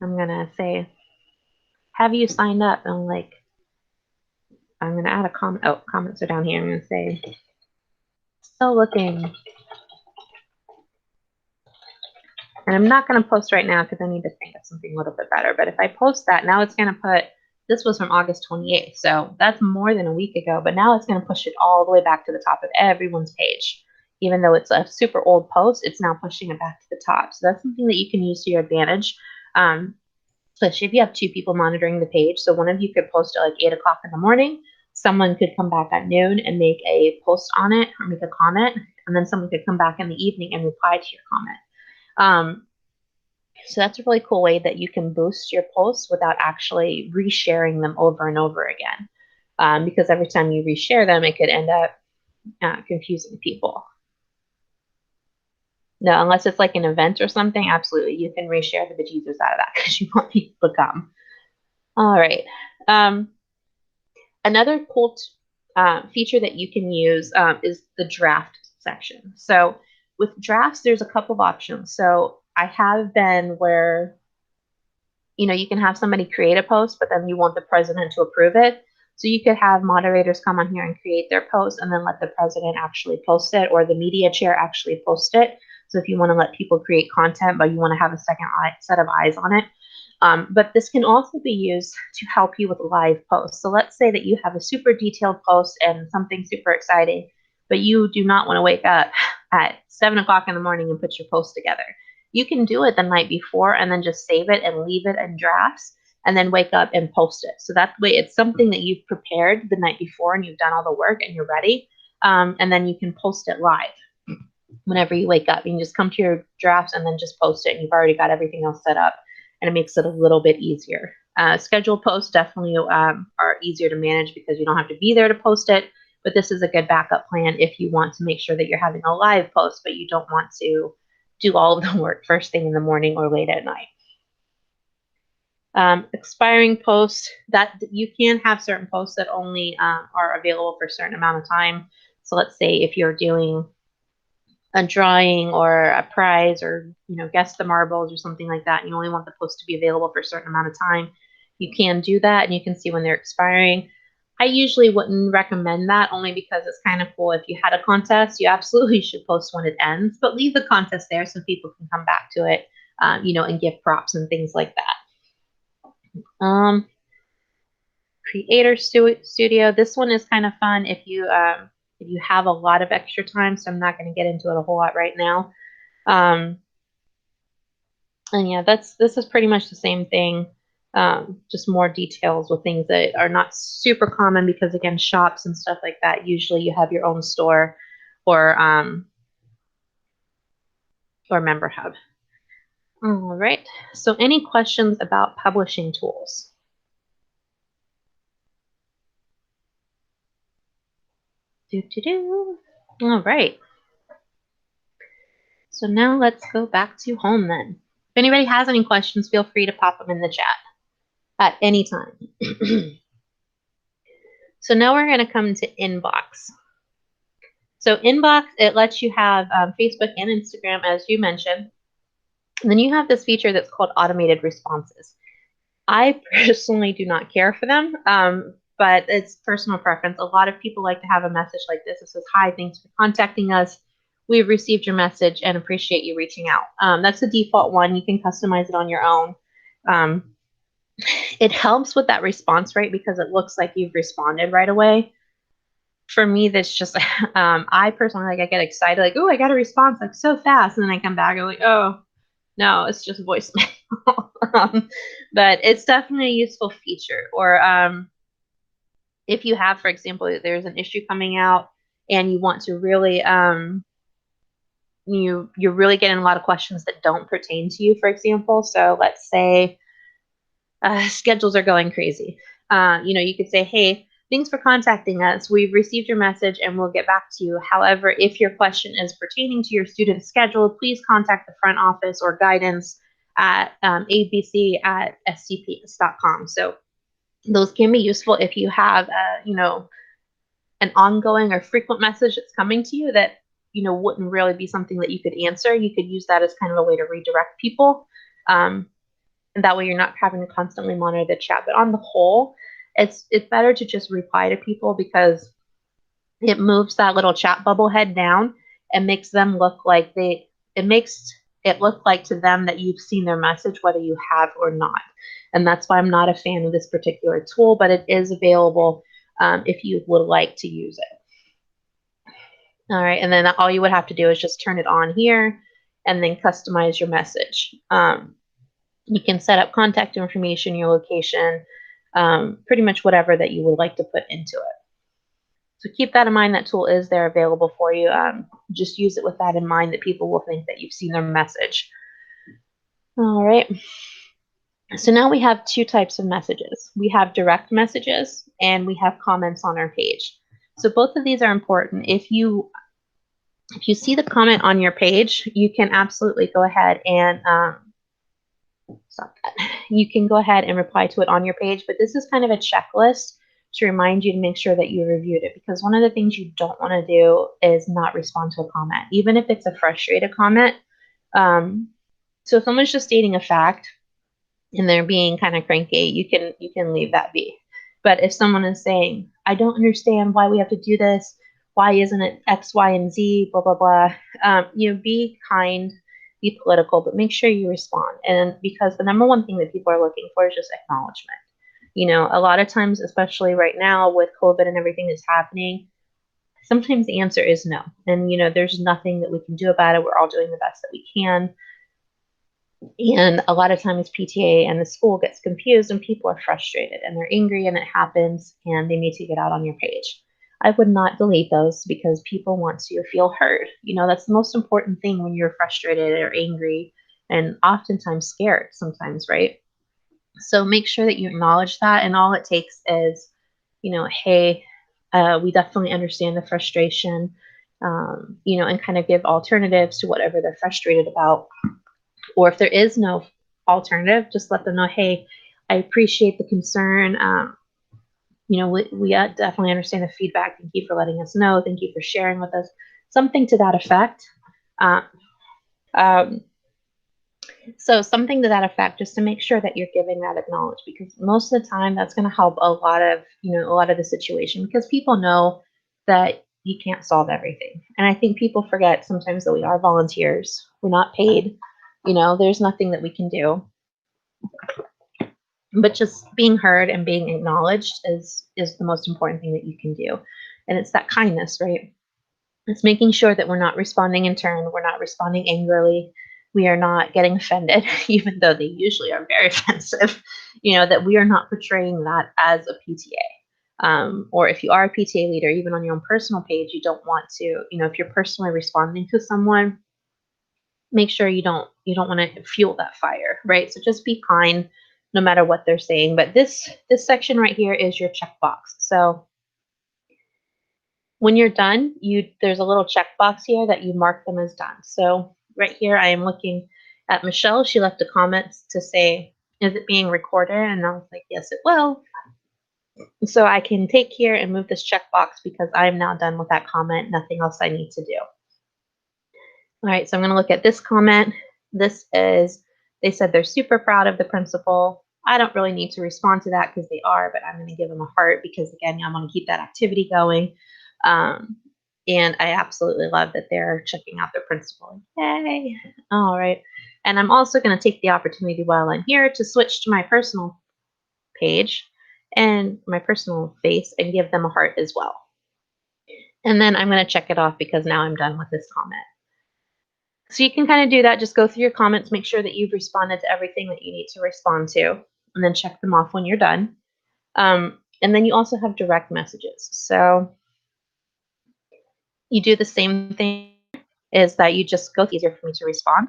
I'm gonna say, have you signed up? And like, I'm gonna add a comment. Oh, comments are down here. I'm gonna say, still looking. And I'm not going to post right now because I need to think of something a little bit better. But if I post that, now it's going to put, this was from August 28th. So that's more than a week ago. But now it's going to push it all the way back to the top of everyone's page. Even though it's a super old post, it's now pushing it back to the top. So that's something that you can use to your advantage. Especially if you have two people monitoring the page. So one of you could post at like 8 o'clock in the morning. Someone could come back at noon and make a post on it or make a comment. And then someone could come back in the evening and reply to your comment. So that's a really cool way that you can boost your posts without actually resharing them over and over again. Because every time you reshare them, it could end up confusing people. No, unless it's like an event or something, absolutely. You can reshare the bejesus out of that because you want people to come. All right. Another cool feature that you can use is the draft section. So with drafts, there's a couple of options. So I have been where, you know, you can have somebody create a post, but then you want the president to approve it. So you could have moderators come on here and create their post and then let the president actually post it, or the media chair actually post it. So if you want to let people create content, but you want to have a second set of eyes on it. But this can also be used to help you with live posts. So let's say that you have a super detailed post and something super exciting, but you do not want to wake up at 7 o'clock in the morning and put your post together. You can do it the night before and then just save it and leave it in drafts and then wake up and post it. So that way it's something that you've prepared the night before and you've done all the work and you're ready. And then you can post it live whenever you wake up. You can just come to your drafts and then just post it, and you've already got everything else set up, and it makes it a little bit easier. Scheduled posts definitely are easier to manage because you don't have to be there to post it, but this is a good backup plan if you want to make sure that you're having a live post, but you don't want to do all of the work first thing in the morning or late at night. Expiring posts, that you can have certain posts that only are available for a certain amount of time. So let's say if you're doing a drawing or a prize, or guess the marbles or something like that, and you only want the post to be available for a certain amount of time, you can do that and you can see when they're expiring. I usually wouldn't recommend that, only because it's kind of cool. If you had a contest, you absolutely should post when it ends, but leave the contest there so people can come back to it, and give props and things like that. Creator Studio. This one is kind of fun if you have a lot of extra time, so I'm not going to get into it a whole lot right now. And yeah, this is pretty much the same thing, just more details with things that are not super common, because again, shops and stuff like that, usually you have your own store or member hub. All right, so any questions about publishing tools? All right. So now let's go back to home then. If anybody has any questions, feel free to pop them in the chat at any time. So now we're going to come to Inbox. So Inbox, it lets you have Facebook and Instagram, as you mentioned. And then you have this feature that's called automated responses. I personally do not care for them, but it's personal preference. A lot of people like to have a message like this. It says, "Hi, thanks for contacting us. We've received your message and appreciate you reaching out." That's the default one. You can customize it on your own. It helps with that response rate because it looks like you've responded right away. For me, that's just, I personally, I get excited, like, "Oh, I got a response like so fast." And then I come back, I'm like, "Oh, no, it's just voicemail." But it's definitely a useful feature. Or if you have, for example, there's an issue coming out and you want to really you're really getting a lot of questions that don't pertain to you, for example. So let's say schedules are going crazy. You could say, hey, thanks for contacting us. We've received your message and we'll get back to you. However, if your question is pertaining to your student's schedule, please contact the front office or guidance at abc@scps.com. So those can be useful if you have, an ongoing or frequent message that's coming to you that, wouldn't really be something that you could answer. You could use that as kind of a way to redirect people. And that way you're not having to constantly monitor the chat. But on the whole, it's better to just reply to people because it moves that little chat bubble head down and makes them look like it makes it look like to them that you've seen their message, whether you have or not. And that's why I'm not a fan of this particular tool, but it is available if you would like to use it. All right, and then all you would have to do is just turn it on here and then customize your message. You can set up contact information, your location, pretty much whatever that you would like to put into it. So keep that in mind. That tool is there available for you. Just use it with that in mind that people will think that you've seen their message. All right. So now we have two types of messages. We have direct messages and we have comments on our page. So both of these are important. If you see the comment on your page, you can absolutely go ahead and stop that. You can go ahead and reply to it on your page, but this is kind of a checklist to remind you to make sure that you reviewed it, because one of the things you don't want to do is not respond to a comment, even if it's a frustrated comment. So if someone's just stating a fact and they're being kind of cranky, you can leave that be. But if someone is saying, I don't understand why we have to do this, why isn't it X, Y, and Z, blah, blah, blah, be kind, be political, but make sure you respond. And because the number one thing that people are looking for is just acknowledgement. A lot of times, especially right now with COVID and everything that's happening, sometimes the answer is no. And, there's nothing that we can do about it. We're all doing the best that we can. And a lot of times PTA and the school gets confused and people are frustrated and they're angry and it happens and they need to get out on your page. I would not delete those because people want to feel heard. That's the most important thing when you're frustrated or angry and oftentimes scared sometimes, right? So make sure that you acknowledge that. And all it takes is, hey, we definitely understand the frustration, and kind of give alternatives to whatever they're frustrated about. Or if there is no alternative, just let them know, hey, I appreciate the concern. We definitely understand the feedback. Thank you for letting us know. Thank you for sharing with us. Something to that effect. So something to that effect, just to make sure that you're giving that acknowledgement, because most of the time that's going to help a lot of the situation, because people know that you can't solve everything. And I think people forget sometimes that we are volunteers. We're not paid. There's nothing that we can do. But just being heard and being acknowledged is the most important thing that you can do. And it's that kindness, right? It's making sure that we're not responding in turn. We're not responding angrily. We are not getting offended, even though they usually are very offensive, that we are not portraying that as a PTA. Or if you are a PTA leader, even on your own personal page, you don't want to, if you're personally responding to someone, make sure you don't want to fuel that fire, right? So just be kind no matter what they're saying. But this section right here is your checkbox. So when you're done, there's a little checkbox here that you mark them as done. So right here, I am looking at Michelle. She left a comment to say, is it being recorded? And I was like, yes, it will. So I can take here and move this checkbox because I'm now done with that comment. Nothing else I need to do. All right, so I'm going to look at this comment. They said they're super proud of the principal. I don't really need to respond to that because they are, but I'm going to give them a heart because, again, I want to keep that activity going. And I absolutely love that they're checking out their principal. Yay. All right. And I'm also going to take the opportunity while I'm here to switch to my personal page and my personal face and give them a heart as well. And then I'm going to check it off because now I'm done with this comment. So you can kind of do that. Just go through your comments, make sure that you've responded to everything that you need to respond to, and then check them off when you're done. And then you also have direct messages. So You do the same thing, is that you just go, it's easier for me to respond.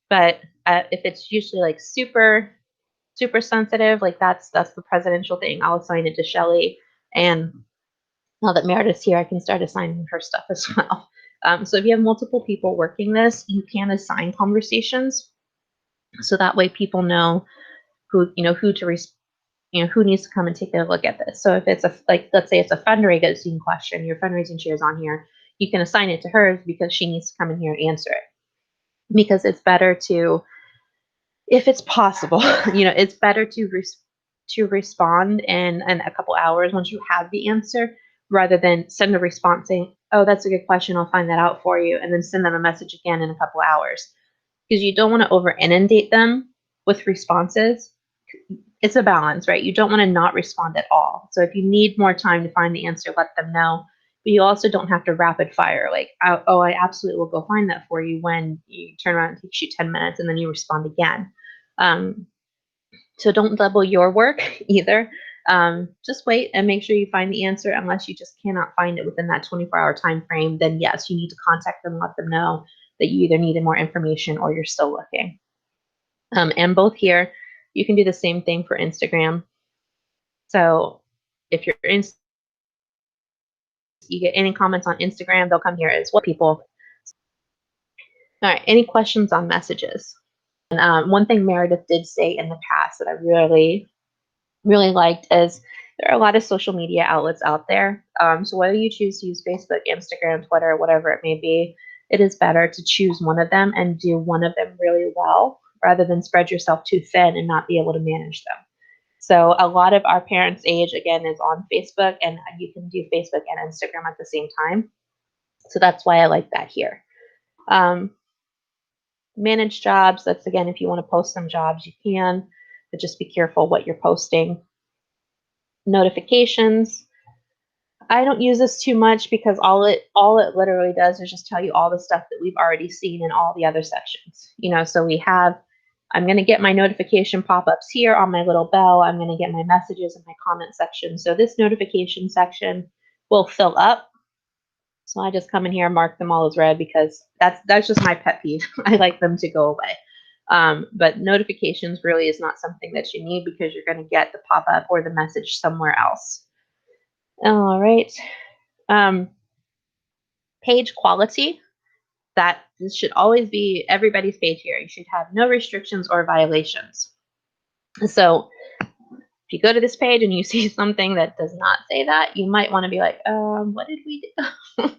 But if it's usually like super sensitive, like that's the presidential thing, I'll assign it to Shelly. And now that Meredith's here, I can start assigning her stuff as well. So if you have multiple people working this, you can assign conversations, so that way people know who to who needs to come and take a look at this. So if it's let's say it's a fundraising question, your fundraising chair is on here, you can assign it to her because she needs to come in here and answer it. Because it's better to, if it's possible, it's better to respond in a couple hours once you have the answer, rather than send a response saying, "Oh, that's a good question. I'll find that out for you," and then send them a message again in a couple hours, because you don't want to over inundate them with responses. It's a balance, right? You don't want to not respond at all. So if you need more time to find the answer, let them know. But you also don't have to rapid fire, like, oh, I absolutely will go find that for you, when you turn around and it takes you 10 minutes and then you respond again. So don't double your work either. Just wait and make sure you find the answer. Unless you just cannot find it within that 24-hour time frame, then yes, you need to contact them, let them know that you either needed more information or you're still looking. And both here, you can do the same thing for Instagram. So if you're you get any comments on Instagram, they'll come here as well. People. All right. Any questions on messages? And one thing Meredith did say in the past that I really, really liked is, there are a lot of social media outlets out there. So whether you choose to use Facebook, Instagram, Twitter, whatever it may be, it is better to choose one of them and do one of them really well, rather than spread yourself too thin and not be able to manage them. So a lot of our parents' age, again, is on Facebook, and you can do Facebook and Instagram at the same time. So that's why I like that here. Manage jobs. That's, again, if you want to post some jobs, you can, but just be careful what you're posting. Notifications. I don't use this too much, because all it literally does is just tell you all the stuff that we've already seen in all the other sections. So I'm going to get my notification pop-ups here on my little bell. I'm going to get my messages in my comment section. So this notification section will fill up. So I just come in here and mark them all as red, because that's just my pet peeve. I like them to go away. But notifications really is not something that you need, because you're going to get the pop-up or the message somewhere else. All right. Page quality. This should always be everybody's page here. You should have no restrictions or violations. So if you go to this page and you see something that does not say that, you might want to be like, what did we do?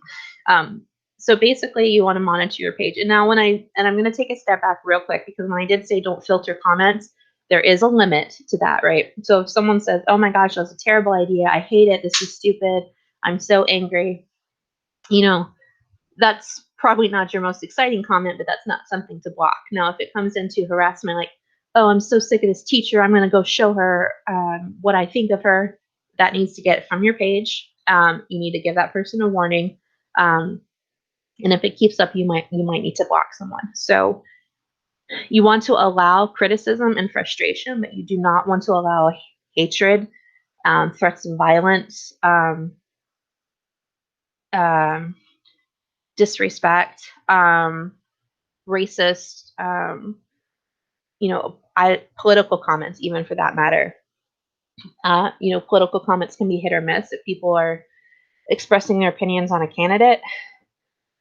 So basically, you want to monitor your page. And now I'm going to take a step back real quick, because when I did say don't filter comments, there is a limit to that, right? So if someone says, oh my gosh, that's a terrible idea, I hate it, this is stupid, I'm so angry, that's probably not your most exciting comment, but that's not something to block. Now, if it comes into harassment, like, oh, I'm so sick of this teacher, I'm going to go show her what I think of her, that needs to get from your page. You need to give that person a warning. And if it keeps up, you might need to block someone. So you want to allow criticism and frustration, but you do not want to allow hatred, threats of violence, disrespect, racist, political comments, even for that matter. Political comments can be hit or miss. If people are expressing their opinions on a candidate,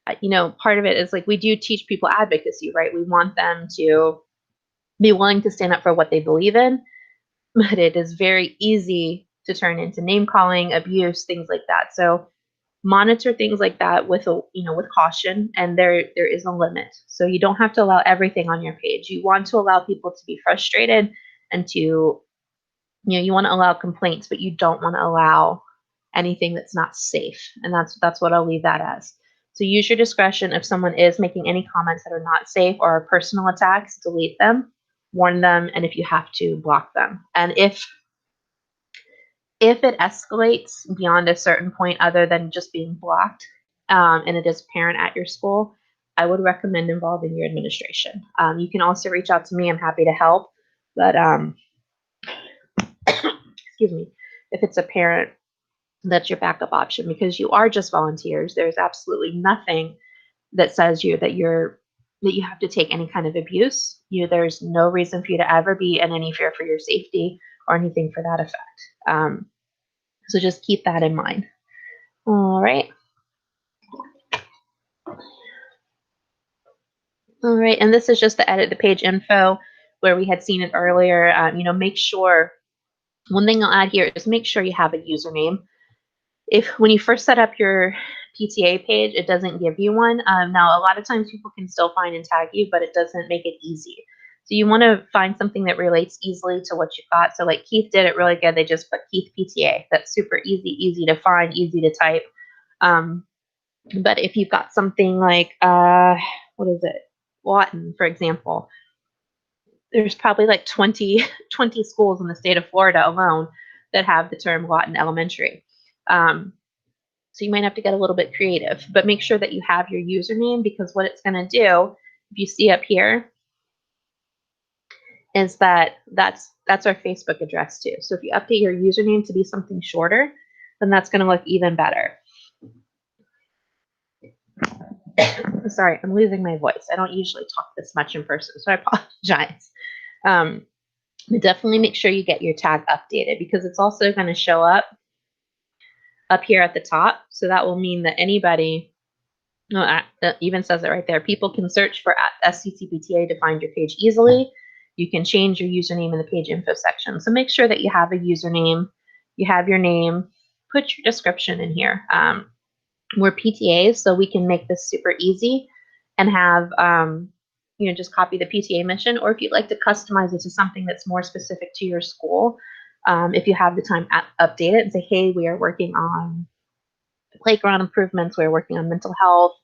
part of it is, like, we do teach people advocacy, right? We want them to be willing to stand up for what they believe in, but it is very easy to turn into name calling, abuse, things like that. So monitor things like that with caution, and there is a limit. So you don't have to allow everything on your page. You want to allow people to be frustrated, and to you want to allow complaints, but you don't want to allow anything that's not safe. And that's what I'll leave that as. So use your discretion. If someone is making any comments that are not safe or are personal attacks, delete them, warn them, and if you have to, block them. And if it escalates beyond a certain point, other than just being blocked, and it is apparent at your school, I would recommend involving your administration. You can also reach out to me. I'm happy to help. But excuse me, if it's apparent that's your backup option, because you are just volunteers. There's absolutely nothing that says that you have to take any kind of abuse. There's no reason for you to ever be in any fear for your safety or anything for that effect. So just keep that in mind. All right. All right, and this is just the edit the page info where we had seen it earlier. Make sure, one thing I'll add here is make sure you have a username. When you first set up your PTA page, it doesn't give you one. Now, a lot of times people can still find and tag you, but it doesn't make it easy. So you want to find something that relates easily to what you got. So like Keith did it really good. They just put Keith PTA. That's super easy to find, easy to type. But if you've got something like, what is it? Lawton, for example, there's probably like 20 schools in the state of Florida alone that have the term Lawton Elementary. So you might have to get a little bit creative, but make sure that you have your username, because what it's going to do, if you see up here, is that's our Facebook address too. So if you update your username to be something shorter, then that's going to look even better. Sorry, I'm losing my voice. I don't usually talk this much in person, so I apologize. Definitely make sure you get your tag updated, because it's also going to show up here at the top. So that will mean that anybody, it even says it right there, people can search for SCCPTA to find your page easily. You can change your username in the page info section. So make sure that you have a username, you have your name, put your description in here. We're PTAs, so we can make this super easy and have, just copy the PTA mission, or if you'd like to customize it to something that's more specific to your school, if you have the time, update it and say, hey, we are working on playground improvements, we're working on mental health,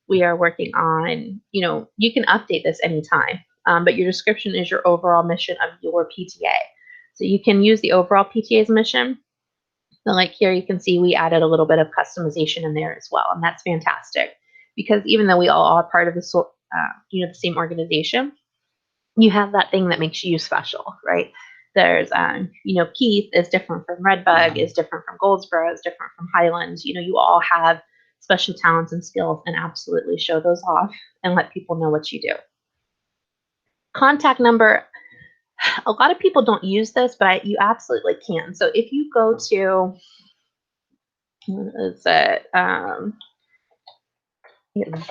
we are working on, you can update this anytime, but your description is your overall mission of your PTA. So you can use the overall PTA's mission. So like here, you can see we added a little bit of customization in there as well, and that's fantastic, because even though we all are part of the same organization, you have that thing that makes you special, right? There's, Keith is different from Redbug, is different from Goldsboro, is different from Highlands. You all have special talents and skills, and absolutely show those off and let people know what you do. Contact number. A lot of people don't use this, but you absolutely can. So if you go to, what is it?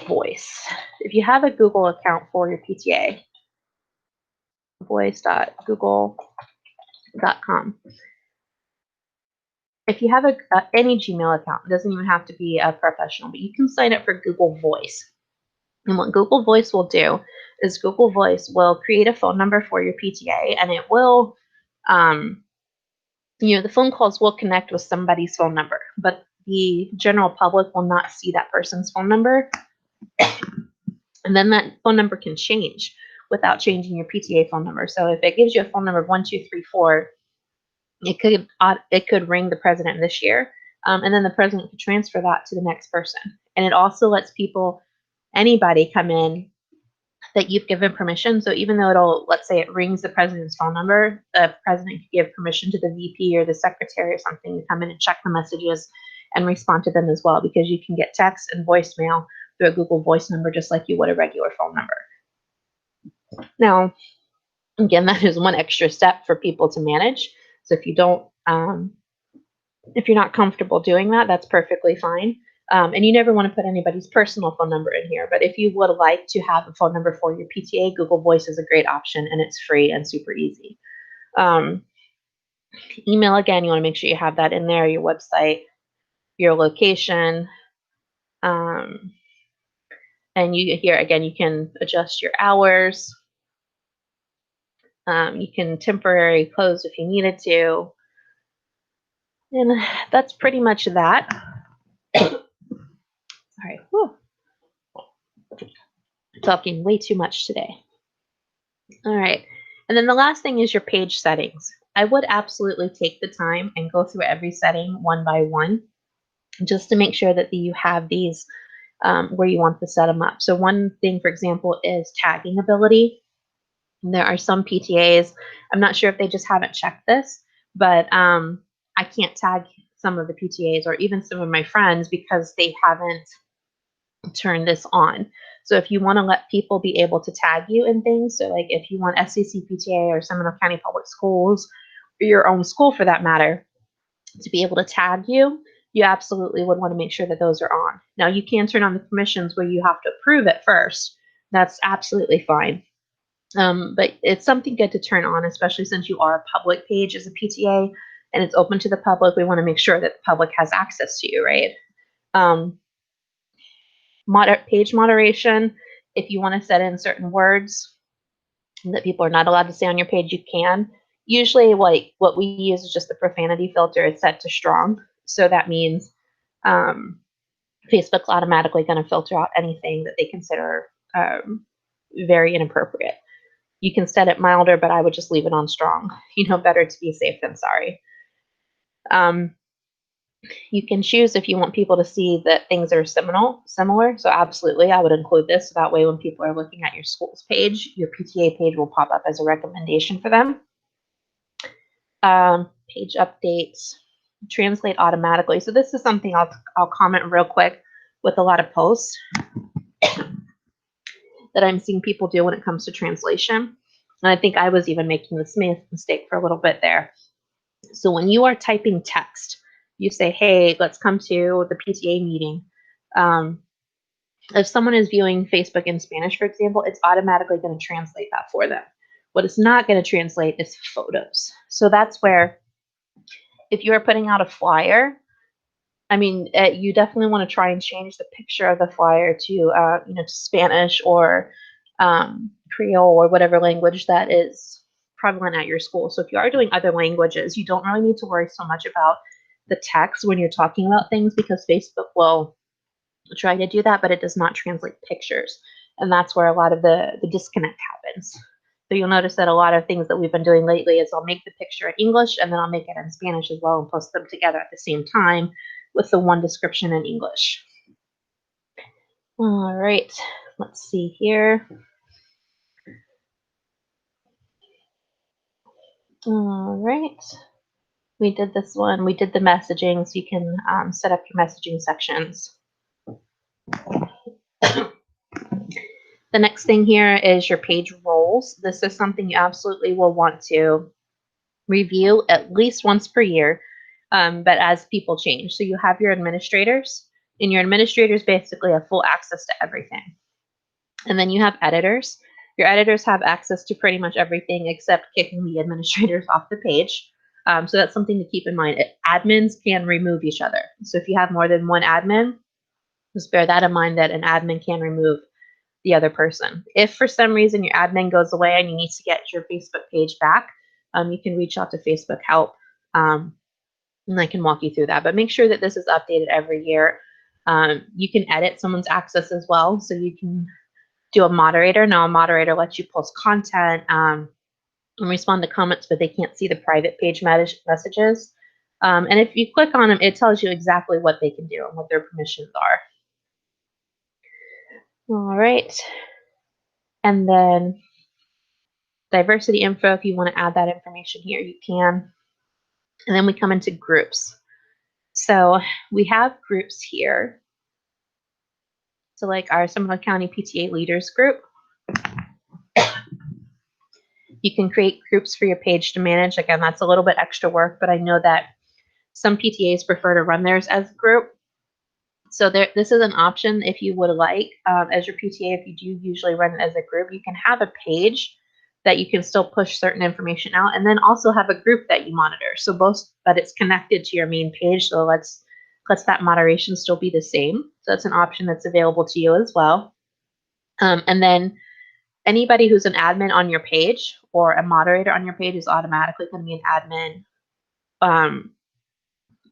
Voice. If you have a Google account for your PTA, voice.google.com. If you have any Gmail account, it doesn't even have to be a professional, but you can sign up for Google Voice. And what Google Voice will do is Google Voice will create a phone number for your PTA, and it will, the phone calls will connect with somebody's phone number, but the general public will not see that person's phone number. And then that phone number can change without changing your PTA phone number. So if it gives you a phone number of 1234, it could ring the president this year, and then the president could transfer that to the next person. And it also lets anybody come in that you've given permission. So even though let's say it rings the president's phone number, the president could give permission to the VP or the secretary or something to come in and check the messages and respond to them as well, because you can get text and voicemail through a Google Voice number just like you would a regular phone number. Now, again, that is one extra step for people to manage. So if you don't, if you're not comfortable doing that, that's perfectly fine. And you never want to put anybody's personal phone number in here. But if you would like to have a phone number for your PTA, Google Voice is a great option, and it's free and super easy. Email, again, you want to make sure you have that in there, your website, your location. And here, again, you can adjust your hours. You can temporarily close if you needed to. And that's pretty much that. Sorry. Whew. Talking way too much today. All right. And then the last thing is your page settings. I would absolutely take the time and go through every setting one by one, just to make sure that you have these where you want to set them up. So one thing, for example, is tagging ability. There are some PTAs, I'm not sure if they just haven't checked this, but I can't tag some of the PTAs or even some of my friends because they haven't turned this on. So if you want to let people be able to tag you in things, so like if you want SCC PTA or Seminole County Public Schools, or your own school for that matter, to be able to tag you, you absolutely would want to make sure that those are on. Now you can turn on the permissions where you have to approve it first. That's absolutely fine. But it's something good to turn on, especially since you are a public page as a PTA and it's open to the public. We want to make sure that the public has access to you, right? Page moderation, if you want to set in certain words that people are not allowed to say on your page, you can. Usually, like what we use is just the profanity filter. It's set to strong, so that means Facebook's automatically going to filter out anything that they consider very inappropriate. You can set it milder, but I would just leave it on strong. Better to be safe than sorry. You can choose if you want people to see that things are similar. So absolutely, I would include this. So that way when people are looking at your school's page, your PTA page will pop up as a recommendation for them. Page updates, translate automatically. So this is something I'll comment real quick with a lot of posts that I'm seeing people do when it comes to translation. And I think I was even making this mistake for a little bit there. So when you are typing text, you say, hey, let's come to the PTA meeting. If someone is viewing Facebook in Spanish, for example, it's automatically going to translate that for them. What it's not going to translate is photos. So that's where, if you are putting out a flyer, you definitely want to try and change the picture of the flyer to, to Spanish or Creole or whatever language that is prevalent at your school. So if you are doing other languages, you don't really need to worry so much about the text when you're talking about things because Facebook will try to do that, but it does not translate pictures. And that's where a lot of the disconnect happens. So you'll notice that a lot of things that we've been doing lately is I'll make the picture in English and then I'll make it in Spanish as well and post them together at the same time with the one description in English. All right, let's see here. All right, we did this one. We did the messaging, so you can set up your messaging sections. The next thing here is your page roles. This is something you absolutely will want to review at least once per year, but as people change. So you have your administrators, and your administrators basically have full access to everything. And then you have editors. Your editors have access to pretty much everything except kicking the administrators off the page. So that's something to keep in mind. Admins can remove each other. So if you have more than one admin, just bear that in mind that an admin can remove the other person. If for some reason your admin goes away and you need to get your Facebook page back, you can reach out to Facebook Help and I can walk you through that. But make sure that this is updated every year. You can edit someone's access as well. So you can do a moderator. Now a moderator lets you post content and respond to comments, but they can't see the private page messages. And if you click on them, it tells you exactly what they can do and what their permissions are. All right. And then diversity info, if you want to add that information here, you can. And then we come into groups. So we have groups here. So like our Seminole County PTA Leaders Group. You can create groups for your page to manage. Again, that's a little bit extra work, but I know that some PTAs prefer to run theirs as a group. So this is an option if you would like. As your PTA, if you do usually run it as a group, you can have a page that you can still push certain information out and then also have a group that you monitor. So both, but it's connected to your main page. So let's that moderation still be the same. So that's an option that's available to you as well. And then anybody who's an admin on your page or a moderator on your page is automatically going to be an admin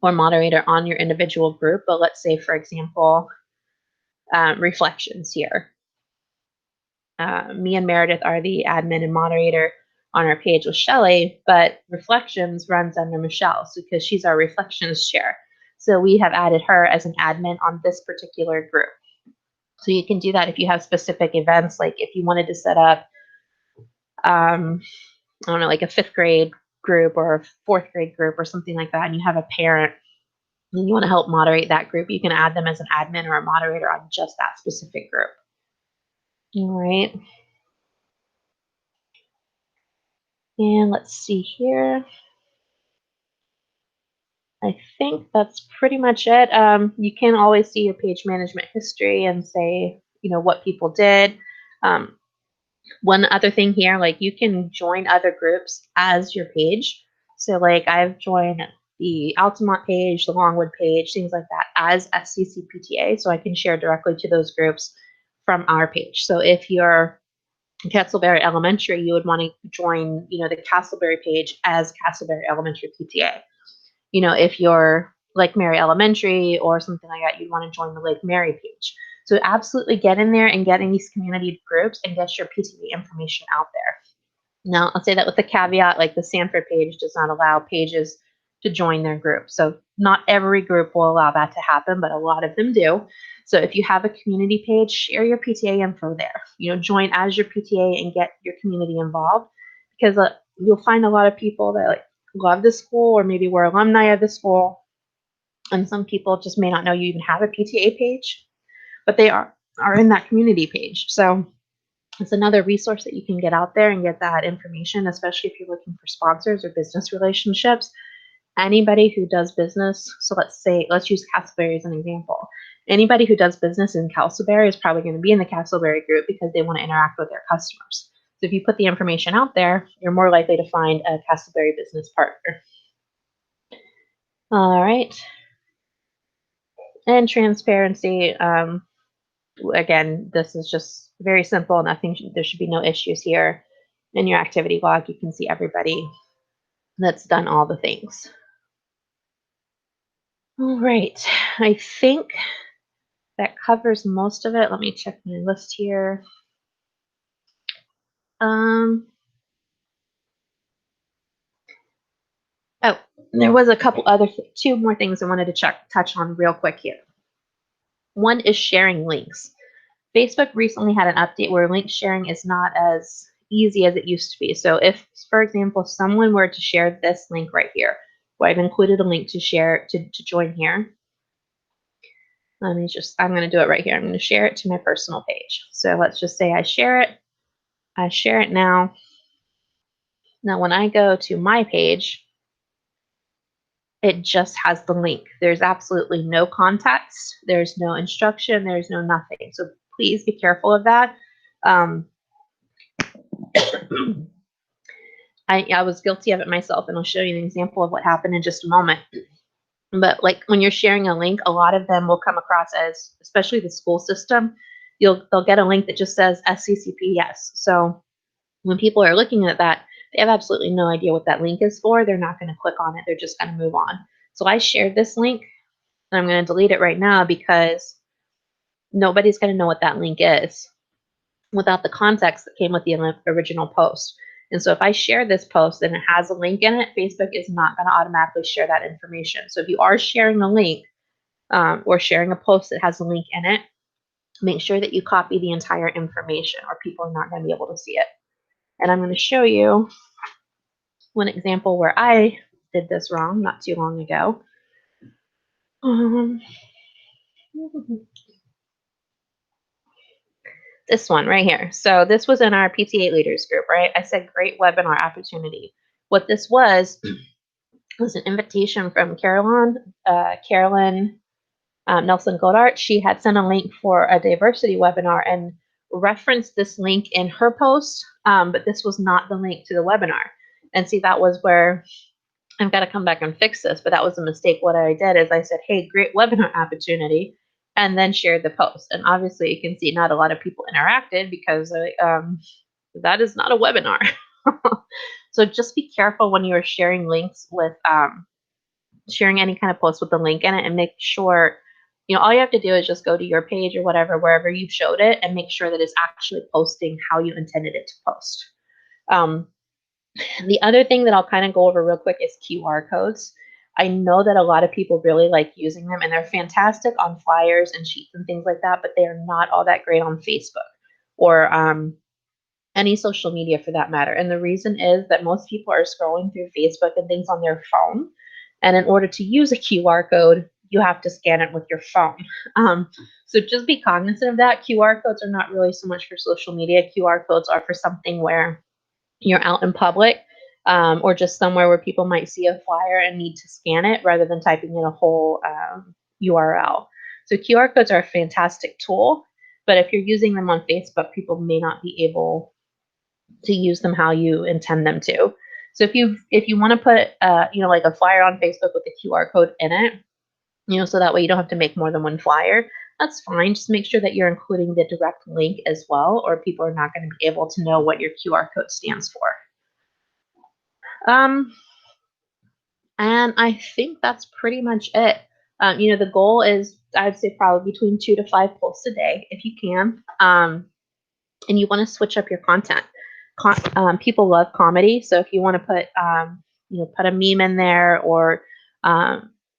or moderator on your individual group. But let's say, for example, reflections here. Me and Meredith are the admin and moderator on our page with Shelly, but Reflections runs under Michelle because she's our Reflections chair. So we have added her as an admin on this particular group. So you can do that if you have specific events, like if you wanted to set up, I don't know, like a 5th grade group or a 4th grade group or something like that, and you have a parent and you want to help moderate that group, you can add them as an admin or a moderator on just that specific group. All right. And let's see here. I think that's pretty much it. You can always see your page management history and say, what people did. One other thing here, like you can join other groups as your page. So like I've joined the Altamont page, the Longwood page, things like that as SCCPTA. So I can share directly to those groups from our page. So if you're Castleberry Elementary, you would want to join, the Castleberry page as Castleberry Elementary PTA. If you're Lake Mary Elementary or something like that, you'd want to join the Lake Mary page. So absolutely get in there and get in these community groups and get your PTA information out there. Now, I'll say that with the caveat, like the Sanford page does not allow pages to join their group. So not every group will allow that to happen, but a lot of them do. So if you have a community page, share your PTA info there. Join as your PTA and get your community involved, because you'll find a lot of people that love the school or maybe were alumni of the school. And some people just may not know you even have a PTA page, but they are in that community page. So it's another resource that you can get out there and get that information, especially if you're looking for sponsors or business relationships. Anybody who does business, so let's use Castleberry as an example. Anybody who does business in Castleberry is probably going to be in the Castleberry group because they want to interact with their customers. So if you put the information out there, you're more likely to find a Castleberry business partner. All right. And transparency. Again, this is just very simple. There should be no issues here. In your activity log, you can see everybody that's done all the things. All right. I think that covers most of it. Let me check my list here. Oh, there was two more things I wanted to touch on real quick here. One is sharing links. Facebook recently had an update where link sharing is not as easy as it used to be. So if, for example, someone were to share this link right here, where I've included a link to share to join here. I'm going to do it right here. I'm going to share it to my personal page. So let's just say I share it. I share it now. Now, when I go to my page, it just has the link. There's absolutely no context. There's no instruction. There's no nothing. So please be careful of that. I was guilty of it myself, and I'll show you an example of what happened in just a moment. But like when you're sharing a link, a lot of them will come across as, especially the school system, they'll get a link that just says SCCP yes. So when people are looking at that, they have absolutely no idea what that link is for. They're not going to click on it. They're just going to move on. So I shared this link, and I'm going to delete it right now because nobody's going to know what that link is without the context that came with the original post. And so if I share this post and it has a link in it, Facebook is not going to automatically share that information. So if you are sharing a link or sharing a post that has a link in it, make sure that you copy the entire information or people are not going to be able to see it. And I'm going to show you one example where I did this wrong not too long ago. This one right here. So this was in our PTA leaders group, right? I said great webinar opportunity. What this was an invitation from Carolyn Nelson Goddard. She had sent a link for a diversity webinar and referenced this link in her post, but this was not the link to the webinar. And see, that was where I've got to come back and fix this, but that was a mistake. What I did is I said, hey, great webinar opportunity, and then shared the post. And obviously you can see not a lot of people interacted because that is not a webinar. So just be careful when you're sharing links with sharing any kind of post with the link in it, and make sure, all you have to do is just go to your page or whatever, wherever you showed it, and make sure that it's actually posting how you intended it to post. The other thing that I'll kind of go over real quick is QR codes. I know that a lot of people really like using them, and they're fantastic on flyers and sheets and things like that, but they are not all that great on Facebook or any social media for that matter. And the reason is that most people are scrolling through Facebook and things on their phone. And in order to use a QR code, you have to scan it with your phone. So just be cognizant of that. QR codes are not really so much for social media. QR codes are for something where you're out in public, or just somewhere where people might see a flyer and need to scan it rather than typing in a whole URL. So QR codes are a fantastic tool, but if you're using them on Facebook, people may not be able to use them how you intend them to. So if you want to put like a flyer on Facebook with a QR code in it, so that way you don't have to make more than one flyer, that's fine. Just make sure that you're including the direct link as well, or people are not going to be able to know what your QR code stands for. And I think that's pretty much it. The goal is, I'd say, probably between 2 to 5 posts a day if you can. And you want to switch up your content. People love comedy, so if you want to put a meme in there, or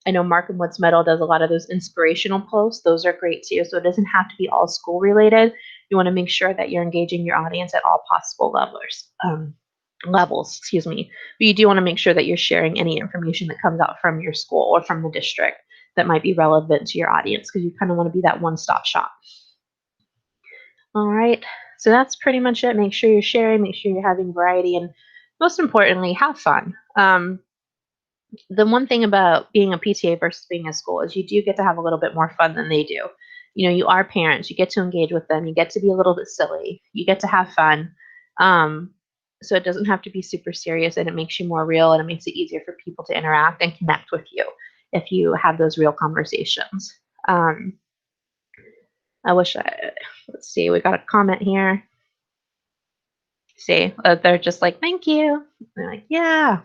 I know Mark and Woods Metal does a lot of those inspirational posts. Those are great too. So it doesn't have to be all school related. You want to make sure that you're engaging your audience at all possible levels, excuse me. But you do want to make sure that you're sharing any information that comes out from your school or from the district that might be relevant to your audience, because you kind of want to be that one-stop shop. All right, so that's pretty much it. Make sure you're sharing, make sure you're having variety, and most importantly, have fun. The one thing about being a PTA versus being a school is you do get to have a little bit more fun than they do. You are parents, you get to engage with them, you get to be a little bit silly, you get to have fun. So it doesn't have to be super serious, and it makes you more real, and it makes it easier for people to interact and connect with you if you have those real conversations. Let's see, we got a comment here. See, they're just like, thank you. They're like, yeah.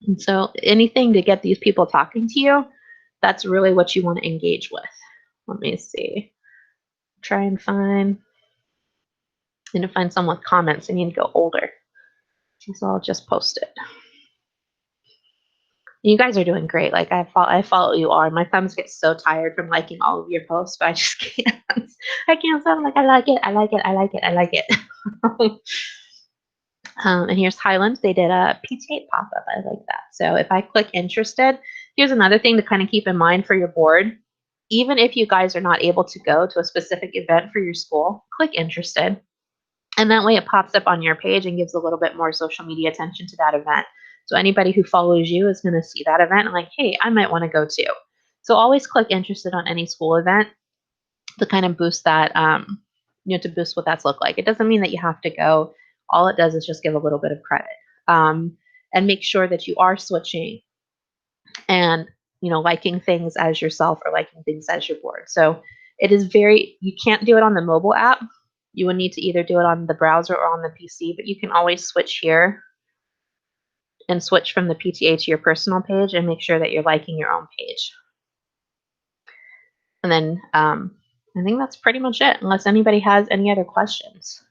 And so anything to get these people talking to you, that's really what you want to engage with. Let me see. Try and find. I need to find someone with comments. I need to go older. So I'll just post it. You guys are doing great. Like I follow you all. My thumbs get so tired from liking all of your posts, but I just can't. I can't stop. I'm like, I like it. I like it. I like it. I like it. And here's Highlands. They did a PTA pop-up. I like that. So if I click interested, here's another thing to kind of keep in mind for your board. Even if you guys are not able to go to a specific event for your school, click interested. And that way it pops up on your page and gives a little bit more social media attention to that event. So anybody who follows you is going to see that event and like, hey, I might want to go too. So always click interested on any school event to kind of boost that, to boost what that's look like. It doesn't mean that you have to go. All it does is just give a little bit of credit, and make sure that you are switching and, liking things as yourself or liking things as your board. So it is you can't do it on the mobile app. You would need to either do it on the browser or on the PC, but you can always switch here and switch from the PTA to your personal page and make sure that you're liking your own page. And then I think that's pretty much it, unless anybody has any other questions.